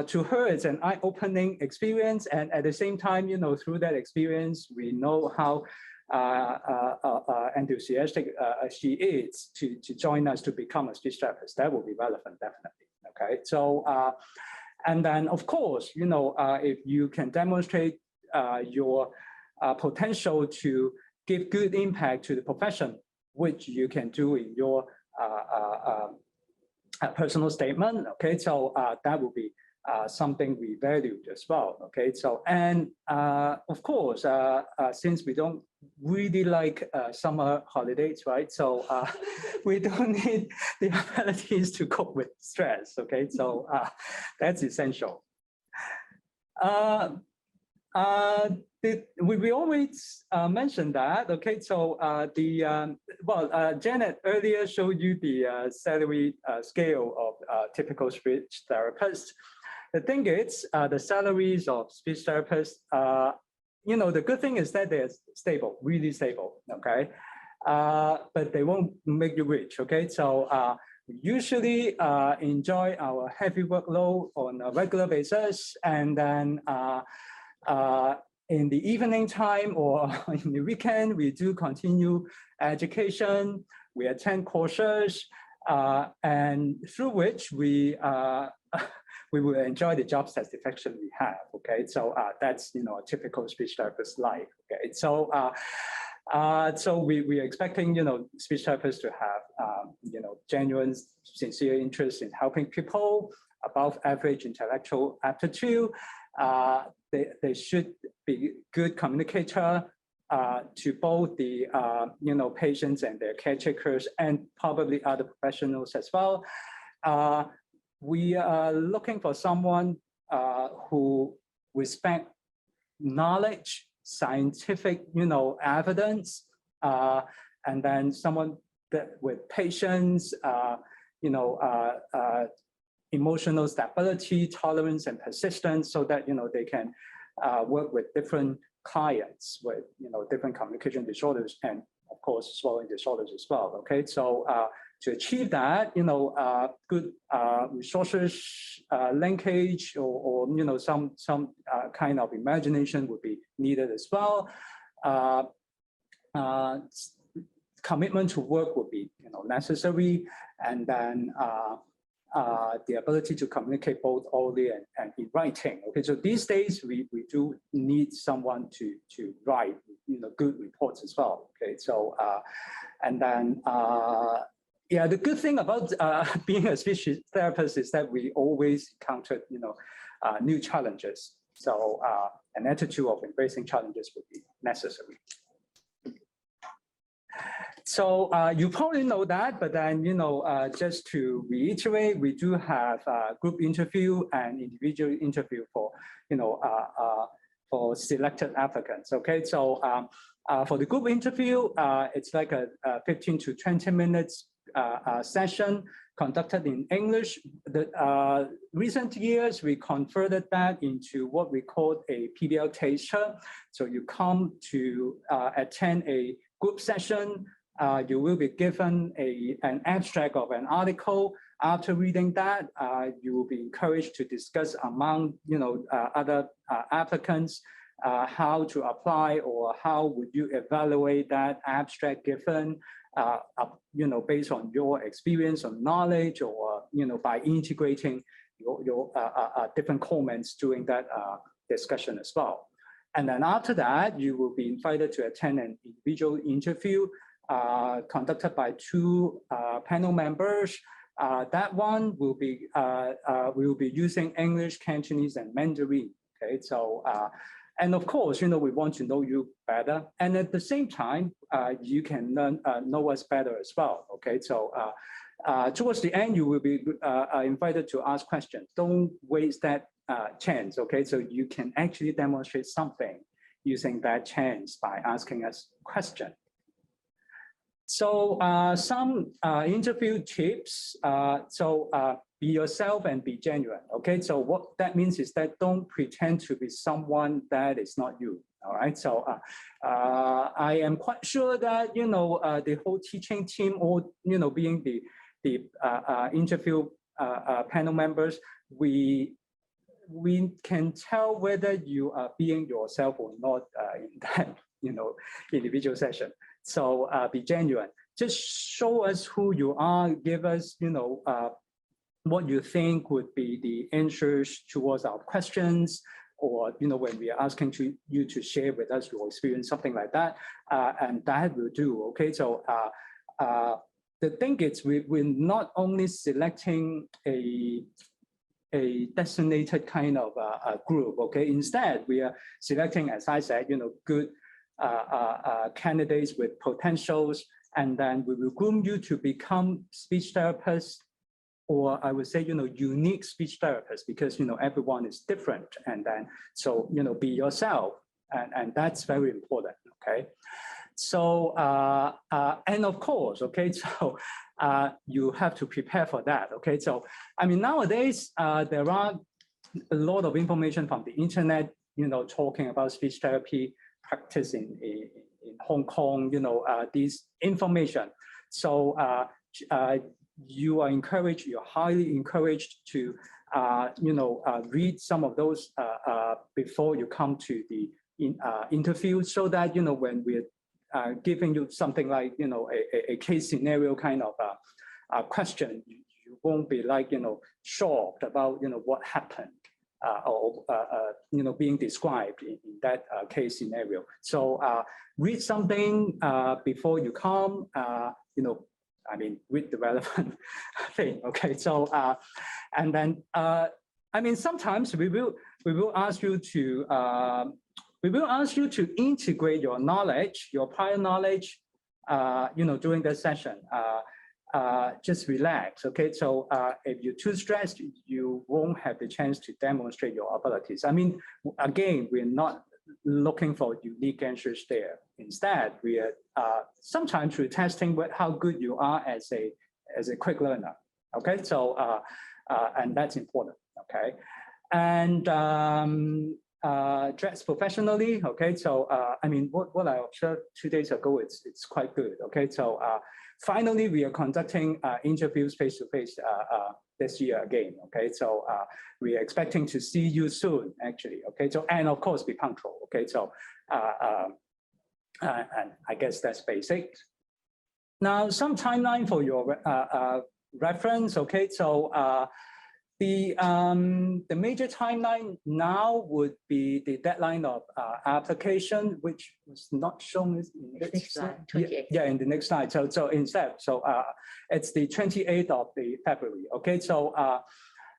to her, it's an eye-opening experience. And at the same time, through that experience, we know how enthusiastic she is to join us to become a speech therapist. That will be relevant, definitely. Okay, so and then, of course, if you can demonstrate your potential to give good impact to the profession, which you can do in your personal statement. Okay, so that will be something we valued as well. Okay, so and of course, since we don't really like summer holidays, right? So we don't need the abilities to cope with stress. Okay, so that's essential. We always mention that. Okay, so Janet earlier showed you the salary scale of typical speech therapists. The thing is, the salaries of speech therapists, the good thing is that they're stable, really stable. Okay, but they won't make you rich. Okay, so we usually enjoy our heavy workload on a regular basis, and then in the evening time or in the weekend, we do continue education. We attend courses, and through which we will enjoy the job satisfaction we have. Okay, so that's a typical speech therapist life. Okay, so so we are expecting speech therapists to have genuine, sincere interest in helping people, above average intellectual aptitude. They should be good communicator to both the patients and their caretakers, and probably other professionals as well. We are looking for someone who respect knowledge, scientific evidence, and then someone that with patience, emotional stability, tolerance, and persistence, so that they can work with different clients with different communication disorders, and of course swallowing disorders as well. Okay, so to achieve that, good resources linkage, or some kind of imagination would be needed as well. Commitment to work would be necessary, and then the ability to communicate both orally and in writing. Okay, so these days we do need someone to write good reports as well. Okay, so and then yeah, the good thing about being a speech therapist is that we always encounter new challenges. So an attitude of embracing challenges would be necessary. So you probably know that, but then, just to reiterate, we do have a group interview and individual interview for selected applicants. Okay, so for the group interview, it's like a 15 to 20 minutes session conducted in English. The recent years, we converted that into what we call a PBL taster. So you come to attend a group session You will be given an abstract of an article. After reading that, you will be encouraged to discuss among other applicants how to apply or how would you evaluate that abstract given, based on your experience or knowledge, or by integrating your different comments during that discussion as well. And then after that, you will be invited to attend an individual interview conducted by 2 panel members. That one will be we will be using English, Cantonese, and Mandarin. Okay, so and of course, we want to know you better, and at the same time, you can know us better as well. Okay, so towards the end, you will be invited to ask questions. Don't waste that chance. Okay, so you can actually demonstrate something using that chance by asking us questions. So some interview tips. Be yourself and be genuine. Okay, so what that means is that don't pretend to be someone that is not you. All right. So I am quite sure that the whole teaching team, or being the interview panel members, we can tell whether you are being yourself or not in that individual session. So be genuine. Just show us who you are. Give us what you think would be the answers towards our questions, or when we are asking you to share with us your experience, something like that, and that will do. Okay, so the thing is, we're not only selecting a designated kind of a group. Okay, instead we are selecting, as I said, good candidates with potentials, and then we will groom you to become speech therapists, or I would say, unique speech therapists, because, everyone is different. And then, so, be yourself. And that's very important, okay? So, and of course, okay, so you have to prepare for that, okay? So, I mean, nowadays, there are a lot of information from the internet, talking about speech therapy practice in Hong Kong, this information. So, you are encouraged, you're highly encouraged to, read some of those before you come to the interview, so that, when we're giving you something like, a case scenario kind of a question, you won't be like, shocked about, what happened or, being described in that case scenario. So read something before you come, I mean, with the relevant thing, okay? So, and then, I mean, sometimes we will ask you to, integrate your knowledge, your prior knowledge, during the session. Just relax, okay? So, if you're too stressed, you won't have the chance to demonstrate your abilities. I mean, again, we're not looking for unique answers there. Instead, we are sometimes we're testing how good you are as a quick learner. Okay, so and that's important. Okay, and dress professionally. Okay, so I mean, what I observed 2 days ago, it's quite good. Okay, so finally, we are conducting interviews face-to-face this year again. Okay, so we are expecting to see you soon, actually. Okay, so and of course be punctual. Okay, so and I guess that's basic. Now, some timeline for your reference. Okay, so the major timeline now would be the deadline of application, which was not shown in the next slide. Yeah, in the next slide. So instead, so it's the 28th of February. Okay, so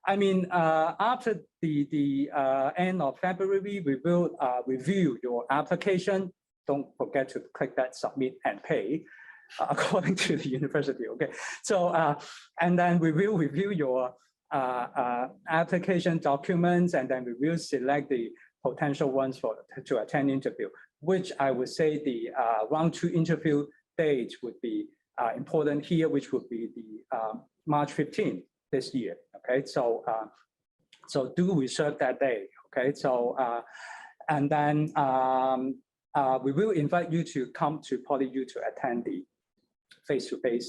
I mean, after the end of February, we will review your application. Don't forget to click that submit and pay according to the university. Okay, so and then we will review your application documents, and then we will select the potential ones to attend interview, which I would say the round 2 interview date would be important here, which would be the March 15th this year. Okay, so so do reserve that day. Okay, so and then we will invite you to come to PolyU to attend face-to-face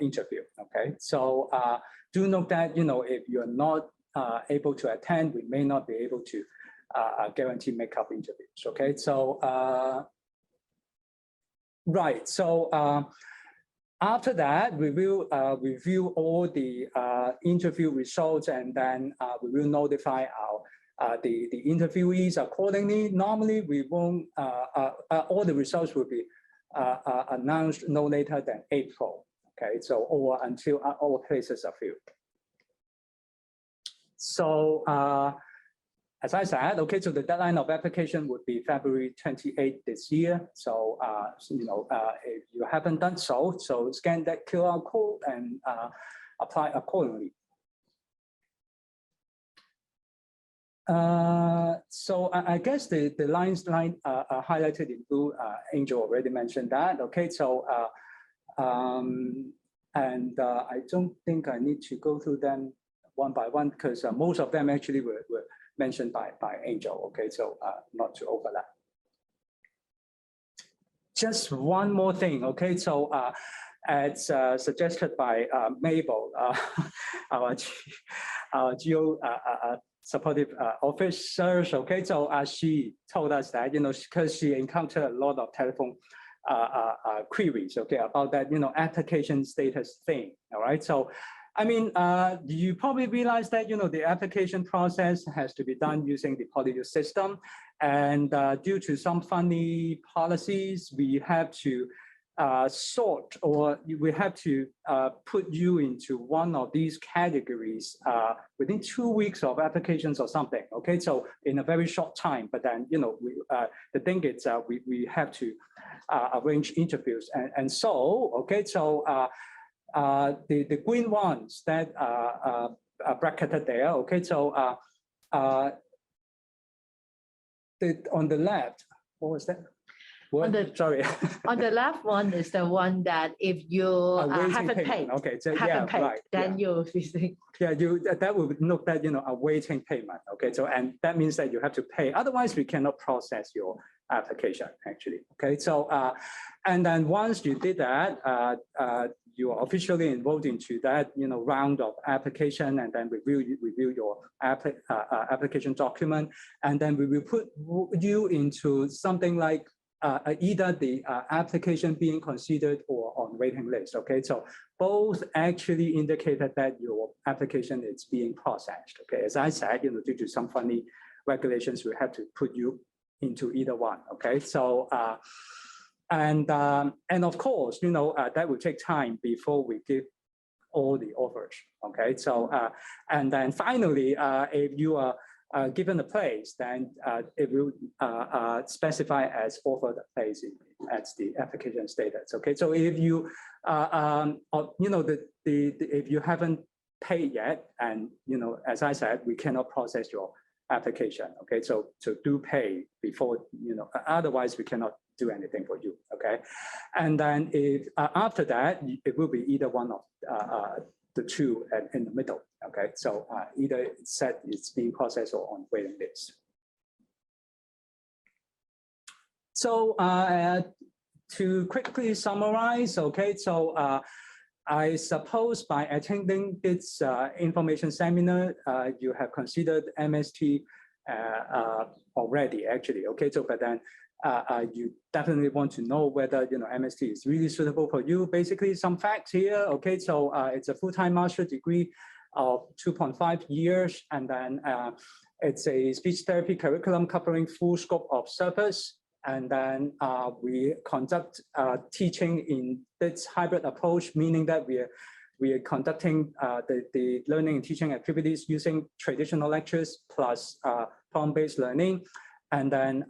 interview. Okay, so do note that if you're not able to attend, we may not be able to guarantee makeup interviews. Okay, so right, so after that, we will review all the interview results, and then we will notify the interviewees accordingly. Normally, we won't. All the results will be announced no later than April. Okay, so or until all places are filled. So as I said, okay, so the deadline of application would be February 28th this year. So if you haven't done so, scan that QR code and apply accordingly. So I guess the lines highlighted in blue, Angel already mentioned that. Okay, so and I don't think I need to go through them one by one because most of them actually were mentioned by Angel. Okay, so not to overlap. Just one more thing. Okay, so as suggested by Mabel, our geo supportive officers. Okay, so she told us that because she encountered a lot of telephone queries. Okay, about that application status thing. All right, so. I mean, you probably realize that, the application process has to be done using the PolyU system. And due to some funny policies, we have to sort, or we have to put you into one of these categories within 2 weeks of applications or something. Okay, so in a very short time. But then, the thing is, we have to arrange interviews. And so, okay, so the green ones that are bracketed there. Okay, so on the left, what was that? Sorry. On the left one is the one that if you haven't paid, okay, so right, then you'll be that would note that awaiting payment. Okay, so and that means that you have to pay. Otherwise, we cannot process your application actually. Okay, so and then once you did that, you are officially enrolled into that round of application, and then review your application document, and then we will put you into something like either the application being considered or on waiting list. Okay, so both actually indicated that your application is being processed. Okay, as I said, due to some funny regulations, we have to put you into either one. Okay, so and of course, that will take time before we give all the offers. Okay, so and then finally, if you are given a place, then it will specify as offered place as the application status. Okay, so if you if you haven't paid yet, and as I said, we cannot process your application. Okay, so do pay before otherwise we cannot do anything for you. Okay, and then if after that, it will be either one of the two in the middle. Okay, so either it's said it's being processed or on waiting list. So to quickly summarize, okay, so I suppose by attending this information seminar, you have considered MST already, actually. Okay, so but then you definitely want to know whether MST is really suitable for you. Basically, some facts here. Okay, so it's a full-time master degree of 2.5 years, and then it's a speech therapy curriculum covering full scope of service. And then we conduct teaching in this hybrid approach, meaning that we are conducting the learning and teaching activities using traditional lectures plus prompt-based learning. And then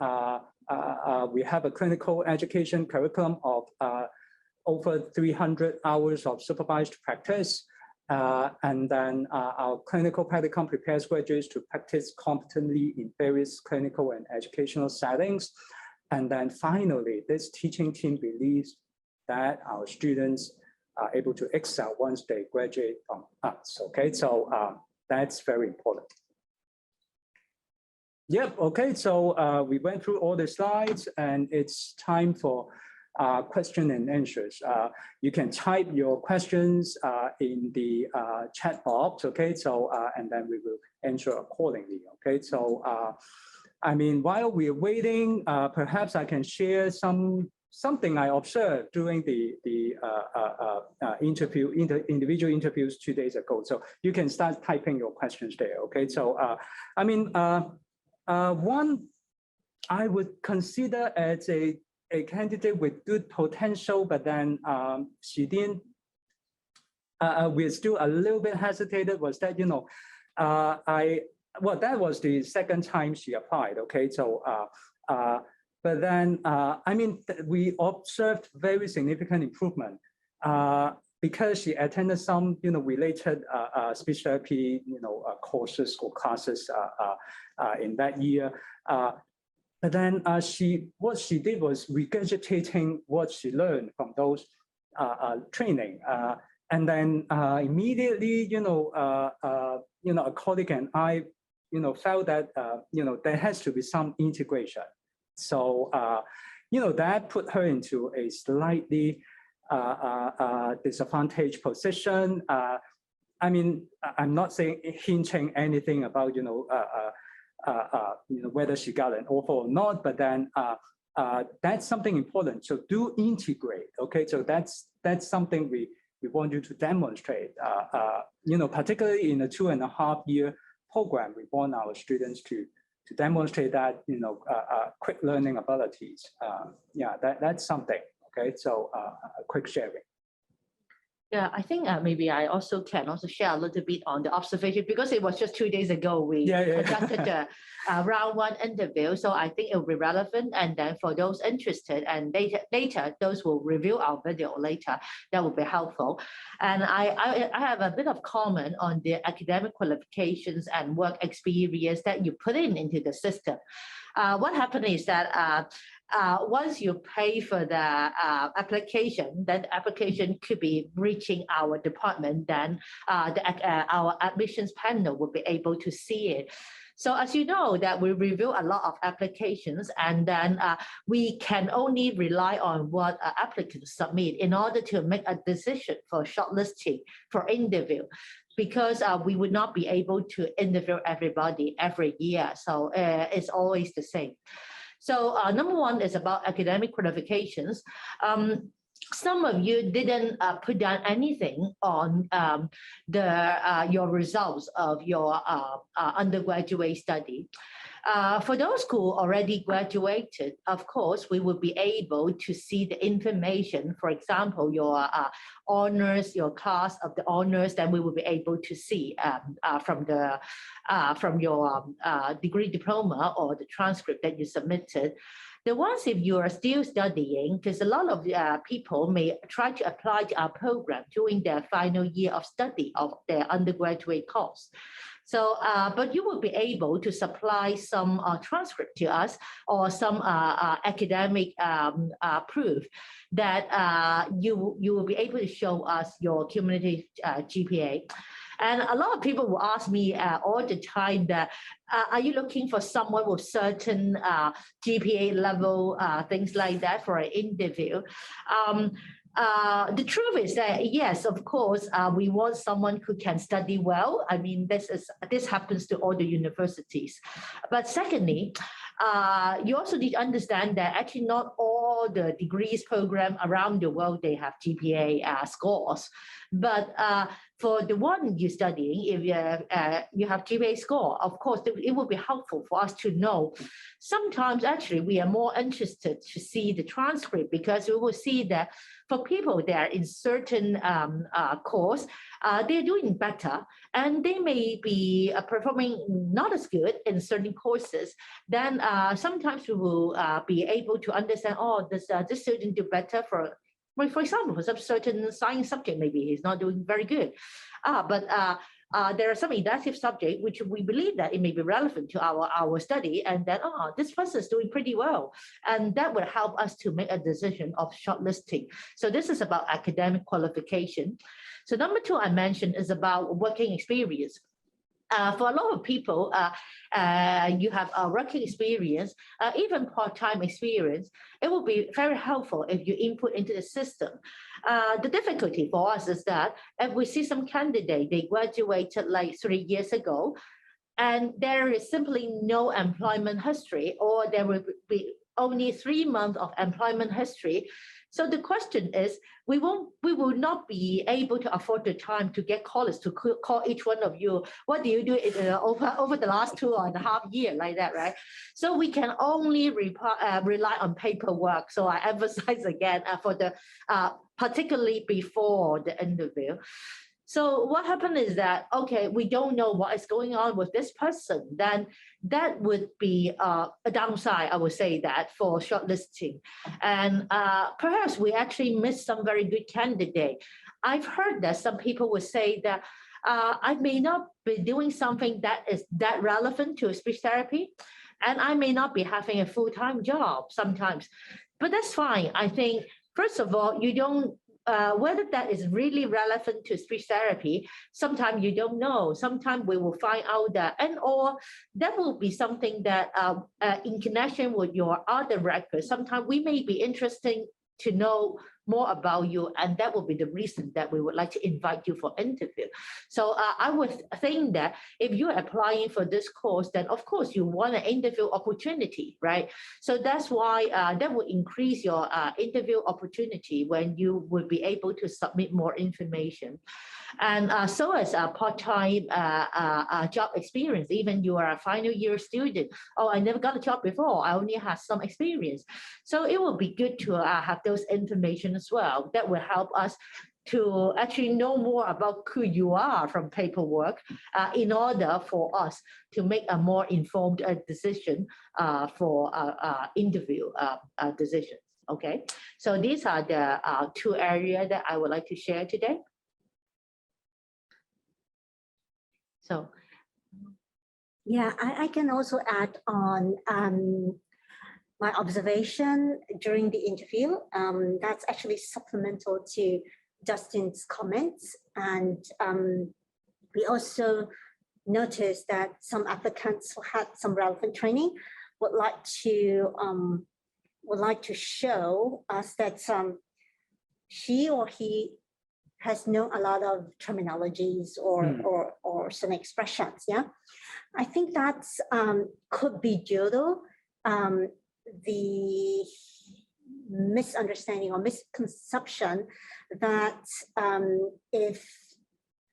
we have a clinical education curriculum of over 300 hours of supervised practice. And then our clinical practicum prepares graduates to practice competently in various clinical and educational settings. And then finally, this teaching team believes that our students are able to excel once they graduate from us. Okay, so that's very important. Yep, okay, so we went through all the slides, and it's time for question and answers. You can type your questions in the chat box, okay? So, and then we will answer accordingly, okay? So, I mean, while we're waiting, perhaps I can share something I observed during the individual interviews 2 days ago. So you can start typing your questions there, okay? So, I mean, one I would consider as a candidate with good potential, but then she didn't, we're still a little bit hesitated, was that, you know, well, that was the second time she applied, okay? So, but then, I mean, we observed very significant improvement because she attended some, you know, related speech therapy, you know, courses or classes in that year. But then what she did was regurgitating what she learned from those training. And then immediately, you know, a colleague and I, you know, felt that, you know, there has to be some integration. So, you know, that put her into a slightly disadvantaged position. I mean, I'm not saying hinting anything about, you know, whether she got an offer or not, but then that's something important. So do integrate, okay? So that's something we want you to demonstrate. You know, particularly in a 2.5-year program, we want our students to demonstrate that, you know, quick learning abilities. Yeah, that's something, okay? So quick sharing. Yeah, I think maybe I also can share a little bit on the observation because it was just 2 days ago we conducted the round 1 interview. So I think it will be relevant. And then for those interested and later those will review our video later, that will be helpful. And I have a bit of comment on the academic qualifications and work experience that you put into the system. What happened is that once you pay for the application, then the application could be reaching our department, then our admissions panel will be able to see it. So as you know that we review a lot of applications and then we can only rely on what applicants submit in order to make a decision for shortlisting for interview, because we would not be able to interview everybody every year. So it's always the same. So number 1 is about academic qualifications. Some of you didn't put down anything on your results of your undergraduate study. For those who already graduated, of course, we will be able to see the information. For example, your honors, your class of the honors, then we will be able to see from your degree diploma or the transcript that you submitted. The ones if you are still studying, because a lot of people may try to apply to our program during their final year of study of their undergraduate course. So, but you will be able to supply some transcript to us or some academic proof that you will be able to show us your cumulative GPA. And a lot of people will ask me all the time that, are you looking for someone with certain GPA level, things like that for an interview? The truth is that, yes, of course, we want someone who can study well. I mean, this happens to all the universities. But secondly, you also need to understand that actually not all the degrees program around the world, they have GPA scores. But for the one you're studying, if you have GPA score, of course, it will be helpful for us to know. Sometimes, actually, we are more interested to see the transcript because we will see that for people that are in certain course, they're doing better and they may be performing not as good in certain courses. Then sometimes we will be able to understand, oh, this student do better for example, for some certain science subject, maybe he's not doing very good. But there are some elective subjects which we believe that it may be relevant to our study, and that, this person is doing pretty well. And that will help us to make a decision of shortlisting. So this is about academic qualification. So number 2 I mentioned is about working experience. for a lot of people, you have a working experience, even part-time experience, it will be very helpful if you input into the system. The difficulty for us is that if we see some candidate, they graduated like 3 years ago, and there is simply no employment history, or there will be only 3 months of employment history. So the question is, we will not be able to afford the time to get callers to call each one of you. What do you do over the last 2.5 years, like that, right? So we can only rely on paperwork. So I emphasize again for the particularly before the interview. So what happened is that, okay, we don't know what is going on with this person, then that would be a downside, I would say, that for shortlisting. And perhaps we actually missed some very good candidate. I've heard that some people would say that I may not be doing something that is that relevant to speech therapy, and I may not be having a full-time job sometimes, but that's fine. I think, first of all, you don't, whether that is really relevant to speech therapy, sometimes you don't know. Sometimes we will find out that, or that will be something that in connection with your other records, sometimes we may be interested to know more about you, and that will be the reason that we would like to invite you for interview. So I would think that if you're applying for this course, then of course you want an interview opportunity, right? So that's why that will increase your interview opportunity when you will be able to submit more information. And so as a part-time job experience, even you are a final year student, oh, I never got a job before, I only have some experience. So it will be good to have those information as well. That will help us to actually know more about who you are from paperwork in order for us to make a more informed decision for interview decisions. Okay, so these are the 2 areas that I would like to share today. So, yeah, I can also add on my observation during the interview. That's actually supplemental to Justin's comments. And we also noticed that some applicants who had some relevant training would like to show us that she or he has known a lot of terminologies or some expressions. Yeah, I think that's could be due to the misunderstanding or misconception that if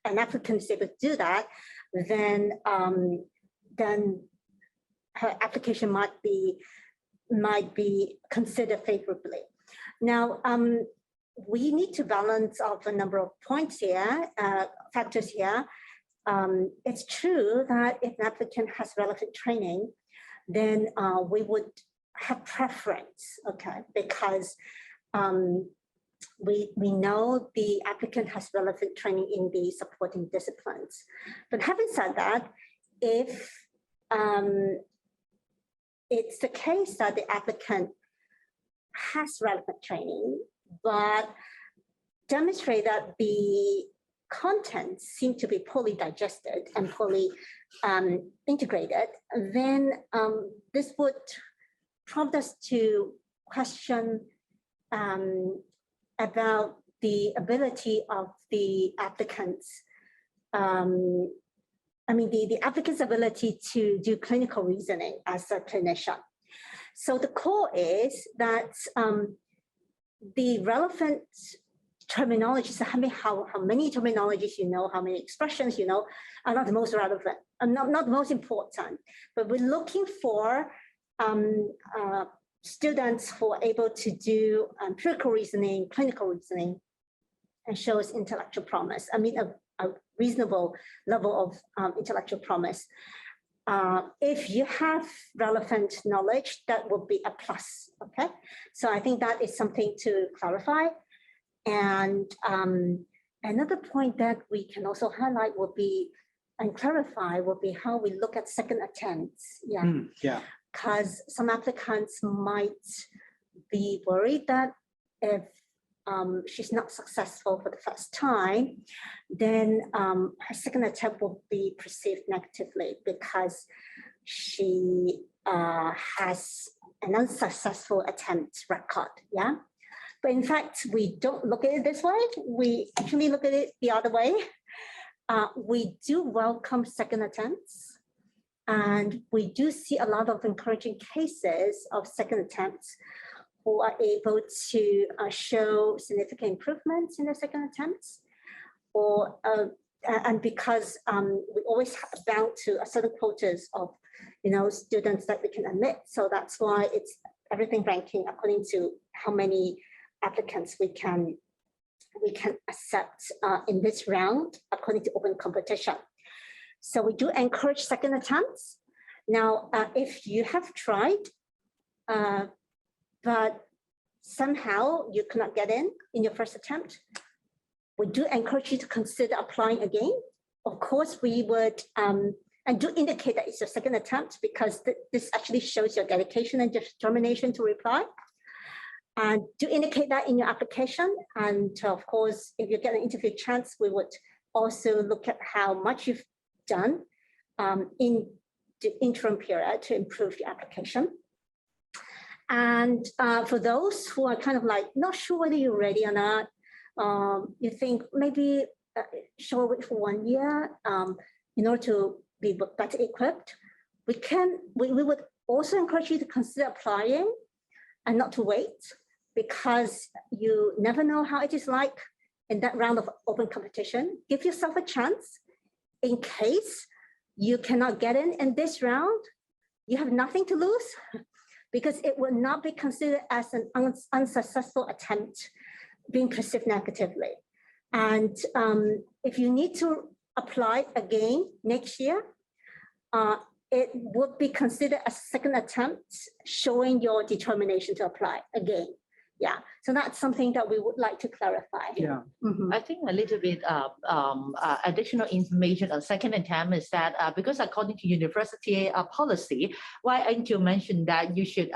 an applicant is able to do that, then her application might be considered favorably. Now, we need to balance off a number of points here, factors here. It's true that if an applicant has relevant training, then we would have preference, okay, because we know the applicant has relevant training in the supporting disciplines. But having said that, if it's the case that the applicant has relevant training, but demonstrate that the contents seem to be poorly digested and poorly integrated, then this would prompt us to question about the ability of the applicants, the applicant's ability to do clinical reasoning as a clinician. So the core is that the relevant terminologies, how many terminologies you know, how many expressions you know, are not the most relevant, and not the most important. But we're looking for students who are able to do empirical reasoning, clinical reasoning, and shows intellectual promise. I mean, a reasonable level of intellectual promise. If you have relevant knowledge, that will be a plus, okay? So I think that is something to clarify. And another point that we can also highlight will be, and clarify, will be how we look at second attempts. Yeah. Yeah. Because some applicants might be worried that if she's not successful for the first time, then her second attempt will be perceived negatively because she has an unsuccessful attempt record, yeah? But in fact, we don't look at it this way. We actually look at it the other way. We do welcome second attempts, and we do see a lot of encouraging cases of second attempts who are able to show significant improvements in their second attempts, or and because we always have bound to a certain quotas of students that we can admit, so that's why it's everything ranking according to how many applicants we can accept in this round according to open competition. So we do encourage second attempts. Now, if you have tried, but somehow you cannot get in your first attempt, we do encourage you to consider applying again. Of course, we would, and do indicate that it's your second attempt, because this actually shows your dedication and determination to reply. And do indicate that in your application. And of course, if you get an interview chance, we would also look at how much you've done in the interim period to improve your application. And for those who are kind of like not sure whether you're ready or not, you think maybe show it for 1 year in order to be better equipped, we would also encourage you to consider applying and not to wait, because you never know how it is like in that round of open competition. Give yourself a chance in case you cannot get in this round. You have nothing to lose, because it will not be considered as an unsuccessful attempt being perceived negatively. And if you need to apply again next year, it would be considered a second attempt showing your determination to apply again. Yeah, so that's something that we would like to clarify. Yeah. Mm-hmm. I think a little bit additional information on second attempt is that because according to university policy, why aren't you mention that you should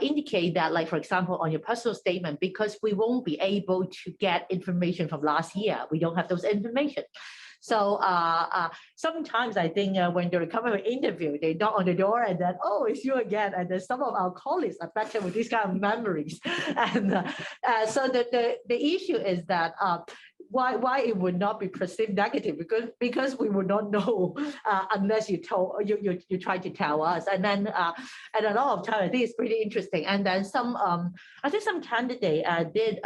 indicate that, like, for example, on your personal statement, because we won't be able to get information from last year. We don't have those information. So sometimes I think when they come for interview, they knock on the door and then, oh, it's you again. And then some of our colleagues are better with these kind of memories. And so the issue is that why it would not be perceived negative, because we would not know unless you try to tell us. And then and a lot of time, I think it's pretty interesting. And then I think some candidate did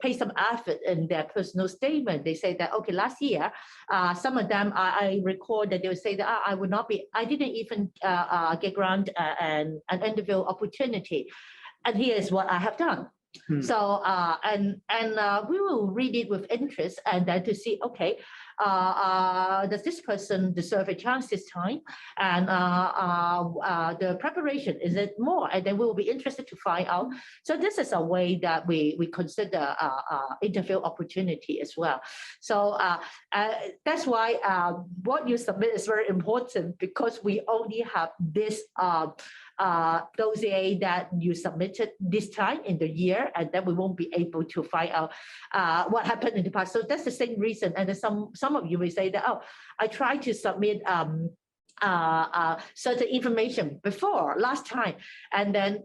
pay some effort in their personal statement. They say that, okay, last year, some of them, I recall that they would say that I didn't even get grant an interview opportunity. And here is what I have done. So, and we will read it with interest, and then to see, okay, does this person deserve a chance this time? And the preparation, is it more? And then we will be interested to find out. So this is a way that we consider interview opportunity as well. So that's why what you submit is very important, because we only have this dossier that you submitted this time in the year, and then we won't be able to find out what happened in the past. So that's the same reason. And then some of you may say that, oh, I tried to submit certain information before last time, and then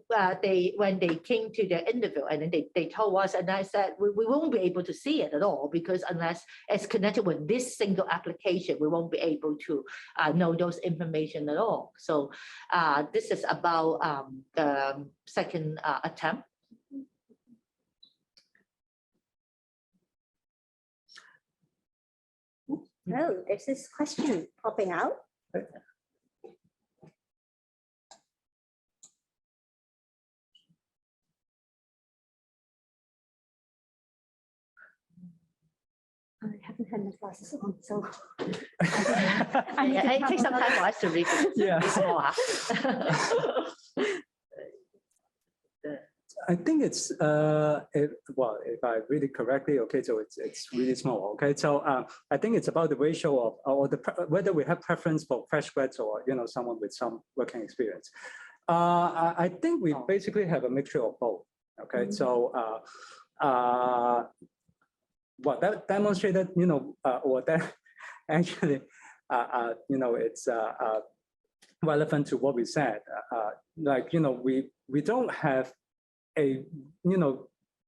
when they came to the interview, and then they told us, and I said we won't be able to see it at all, because unless it's connected with this single application, we won't be able to know those information at all. So this is about the second attempt. Oh, there's this question popping out. I haven't had my glasses on, so it takes some time for us to read it. Yeah. I think it's well, if I read it correctly, okay, so it's really small, okay. So I think it's about the ratio of, or whether we have preference for fresh grads or someone with some working experience. I think we basically have a mixture of both, okay. So what that demonstrated, or that actually, it's relevant to what we said. We don't have a,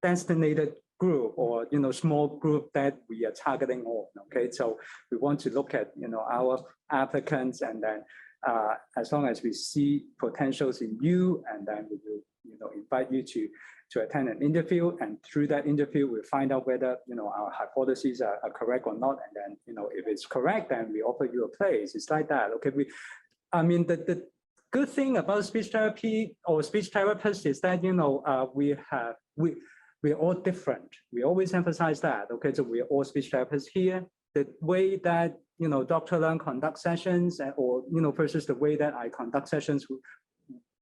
designated group or, small group that we are targeting on, okay? So we want to look at, our applicants, and then as long as we see potentials in you, and then we will, invite you to attend an interview, and through that interview, we'll find out whether, our hypotheses are correct or not, and then, if it's correct, then we offer you a place. It's like that, okay? The good thing about speech therapy or speech therapists is that, we're all different. We always emphasize that, okay? So we're all speech therapists here. The way that, Dr. Leung conduct sessions, or, versus the way that I conduct sessions,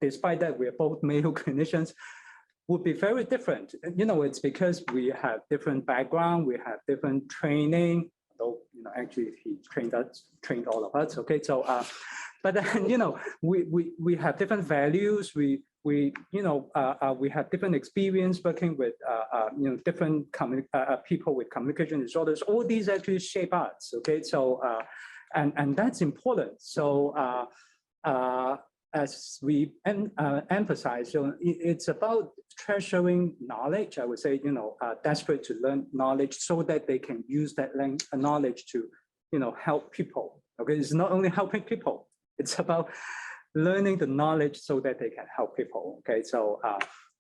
despite that we're both male clinicians, would be very different. It's because we have different background, we have different training, though, actually he trained all of us, okay? So, but then, we have different values, we have different experience working with, different people with communication disorders. All these actually shape us, okay? So, and that's important. So, as we emphasize, it's about treasuring knowledge. I would say, desperate to learn knowledge so that they can use that knowledge to, help people. Okay, it's not only helping people, it's about learning the knowledge so that they can help people. Okay, so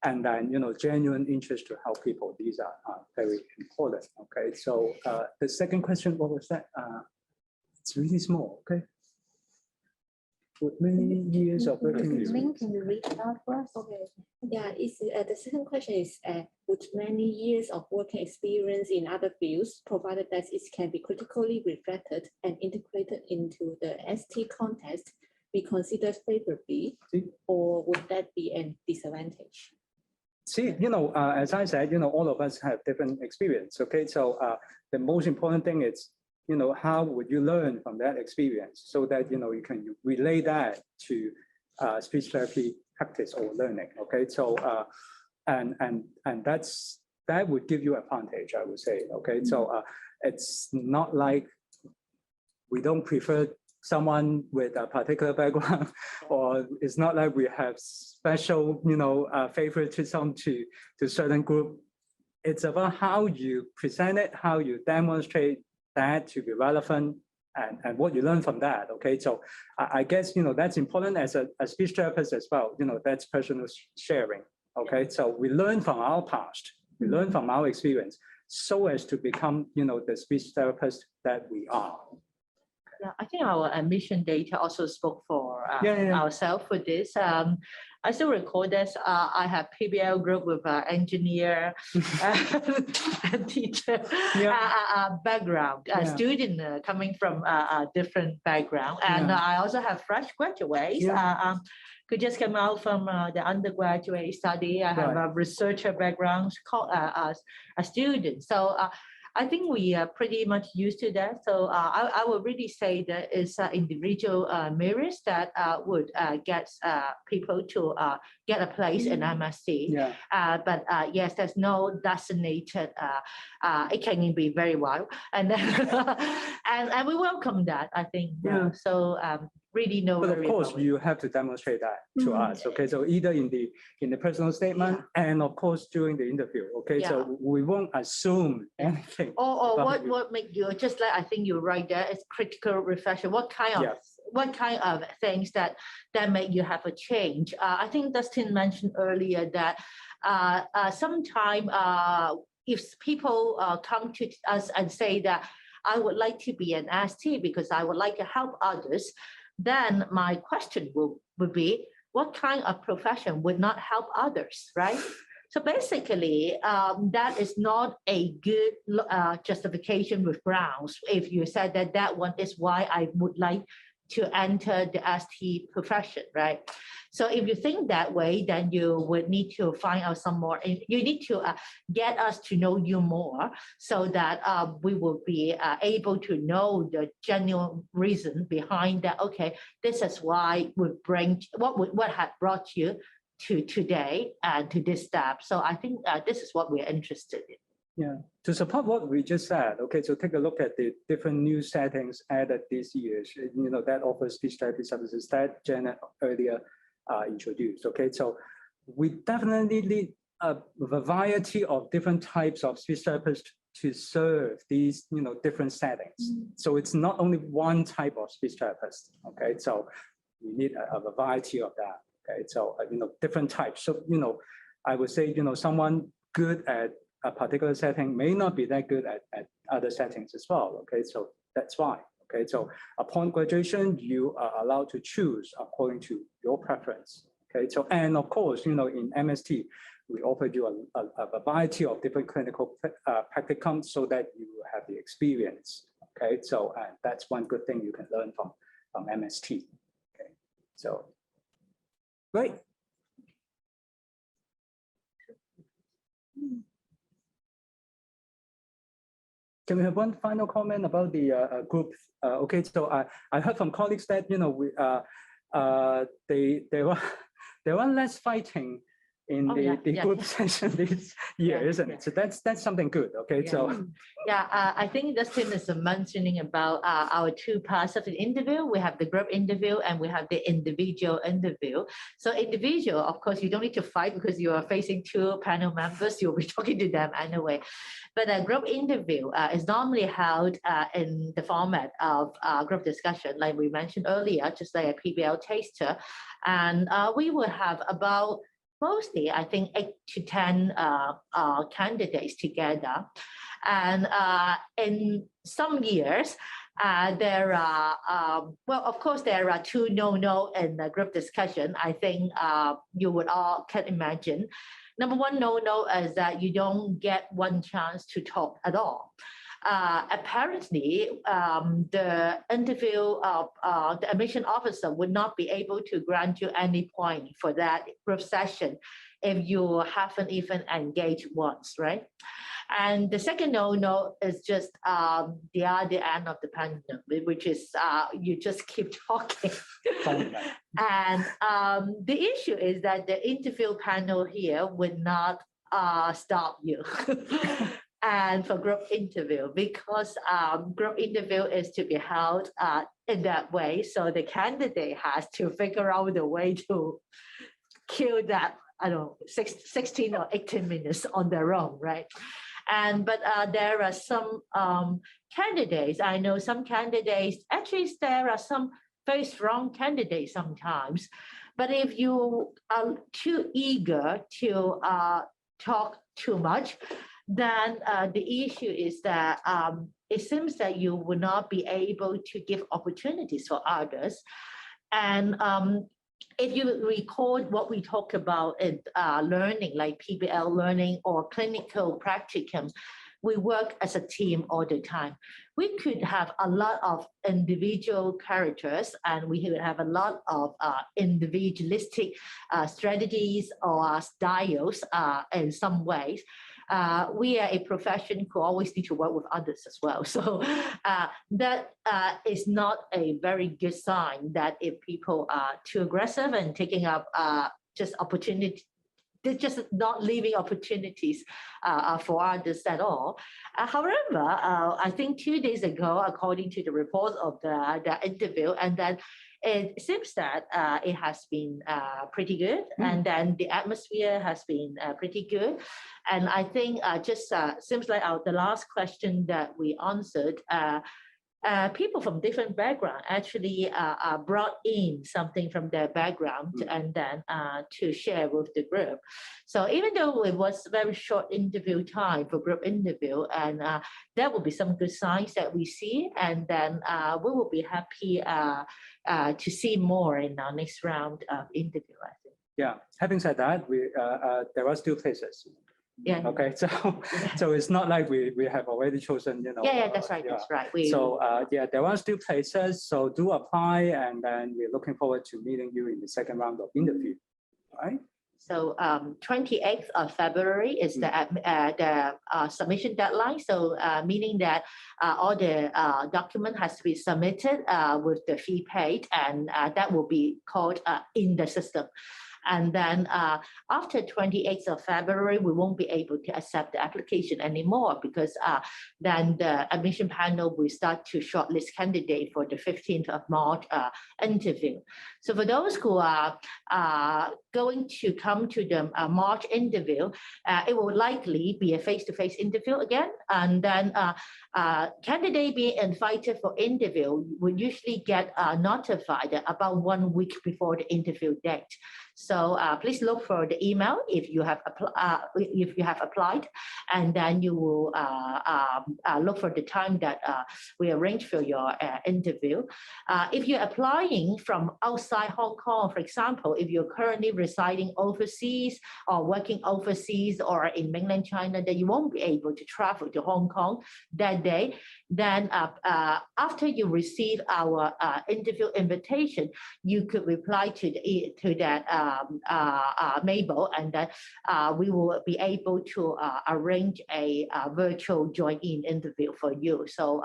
and then genuine interest to help people. These are very important. Okay, so the second question, what was that? It's really small. Okay. With many years of working experience. Can you read it out for us? Okay. Yeah, the second question is, with many years of working experience in other fields, provided that it can be critically reflected and integrated into the ST context, be considered favorably, or would that be a disadvantage? See, as I said, all of us have different experience. Okay, so the most important thing is, how would you learn from that experience so that, you can relay that to speech therapy practice or learning. Okay, so, and that would give you advantage, I would say. Okay, so it's not like we don't prefer someone with a particular background, or it's not like we have special, favoritism to certain group. It's about how you present it, how you demonstrate that to be relevant, and what you learn from that. Okay, so I guess that's important as a speech therapist as well. That's personal sharing. Okay, so we learn from our past, we learn from our experience, so as to become the speech therapist that we are. Yeah, I think our admission data also spoke for ourselves with this. I still recall this. I have PBL group with engineer and teacher background, student coming from a different background. And I also have fresh graduates who just came out from the undergraduate study. I have a researcher background, a student. So I think we are pretty much used to that. So I would really say that it's individual merits that would get people to get a place in MSc. But yes, there's no designated. It can be very wild, and then, and we welcome that. I think. So really no. But of course, you have to demonstrate that to us. Okay, so either in the personal statement, and of course during the interview. Okay, so we won't assume anything. Or what make you, just like I think you're right there, it's critical reflection. What kind of things that make you have a change? I think Dustin mentioned earlier that sometimes if people come to us and say that I would like to be an ST because I would like to help others, then my question would be, what kind of profession would not help others, right? So basically, that is not a good justification with grounds if you said that one is why I would like to enter the ST profession, right? So if you think that way, then you would need to find out some more. You need to get us to know you more so that we will be able to know the genuine reason behind that. Okay, this is why what had brought you to today and to this step. So I think this is what we're interested in. Yeah, to support what we just said, okay, so take a look at the different new settings added this year, that offers speech therapy services that Janet earlier introduced, okay? So we definitely need a variety of different types of speech therapists to serve these, different settings. So it's not only one type of speech therapist, okay? So we need a variety of that, okay? So, different types. So, I would say, someone good at a particular setting may not be that good at other settings as well, okay? So that's why, okay? So upon graduation, you are allowed to choose according to your preference, okay? So, and of course, in MST, we offered you a variety of different clinical practicums so that you have the experience, okay? So that's one good thing you can learn from MST, okay? So, great. Can we have one final comment about the group? Okay, so I heard from colleagues that they were less fighting in the group session this year, isn't it? So that's something good. Okay, so I think Dustin is mentioning about our two parts of the interview. We have the group interview and we have the individual interview. So individual, of course, you don't need to fight because you are facing two panel members. You'll be talking to them anyway. But a group interview is normally held in the format of group discussion, like we mentioned earlier, just like a PBL taster. And we will have about mostly, I think, 8 to 10 candidates together. And in some years, there are, well, of course, there are 2 no-no in the group discussion. I think you would all can imagine. Number 1 no-no is that you don't get one chance to talk at all. Apparently, the interview of the admission officer would not be able to grant you any point for that group session if you haven't even engaged once, right? And the second no-no is just the other end of the pendulum, which is you just keep talking. And the issue is that the interview panel here would not stop you. And for group interview, because group interview is to be held in that way, so the candidate has to figure out the way to kill that, I don't know, 16 or 18 minutes on their own, right? And but there are some candidates, I know some candidates, actually there are some very strong candidates sometimes, but if you are too eager to talk too much, then the issue is that it seems that you will not be able to give opportunities for others. And if you record what we talk about in learning, like PBL learning or clinical practicum, we work as a team all the time. We could have a lot of individual characters and we would have a lot of individualistic strategies or styles in some ways. We are a profession who always need to work with others as well. So that is not a very good sign that if people are too aggressive and taking up just opportunity, they're just not leaving opportunities for others at all. However, I think 2 days ago, according to the report of the interview, and then it seems that it has been pretty good, and then the atmosphere has been pretty good. And I think just seems like the last question that we answered, people from different backgrounds actually brought in something from their background and then to share with the group. So even though it was very short interview time for group interview, and there will be some good signs that we see, and then we will be happy to see more in our next round of interview, I think. Yeah, having said that, there are still places. Yeah. Okay, so it's not like we have already chosen, Yeah, that's right, that's right. Yeah, there are still places, so do apply, and then we're looking forward to meeting you in the second round of interview. All right. So 28th of February is the submission deadline. So meaning that all the document has to be submitted with the fee paid, and that will be called in the system. And then after 28th of February, we won't be able to accept the application anymore, because then the admission panel will start to shortlist candidate for the 15th of March interview. So for those who are going to come to the March interview, it will likely be a face-to-face interview again. And then candidate being invited for interview will usually get notified about 1 week before the interview date. So please look for the email if you have applied, and then you will look for the time that we arrange for your interview. If you're applying from outside Hong Kong, for example, if you're currently residing overseas or working overseas or in mainland China, then you won't be able to travel to Hong Kong that day. Then after you receive our interview invitation, you could reply to that Mabel, and then we will be able to arrange a virtual join-in interview for you. So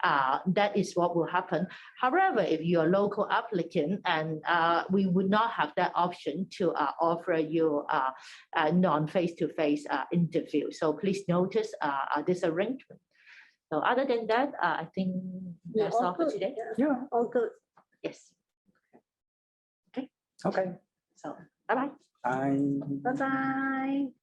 that is what will happen. However, if you're a local applicant, and we would not have that option to offer you a non-face-to-face interview. So please notice this arrangement. So other than that, I think that's all for today. Yeah. All good. Yes. Okay. So bye-bye. Bye. Bye-bye.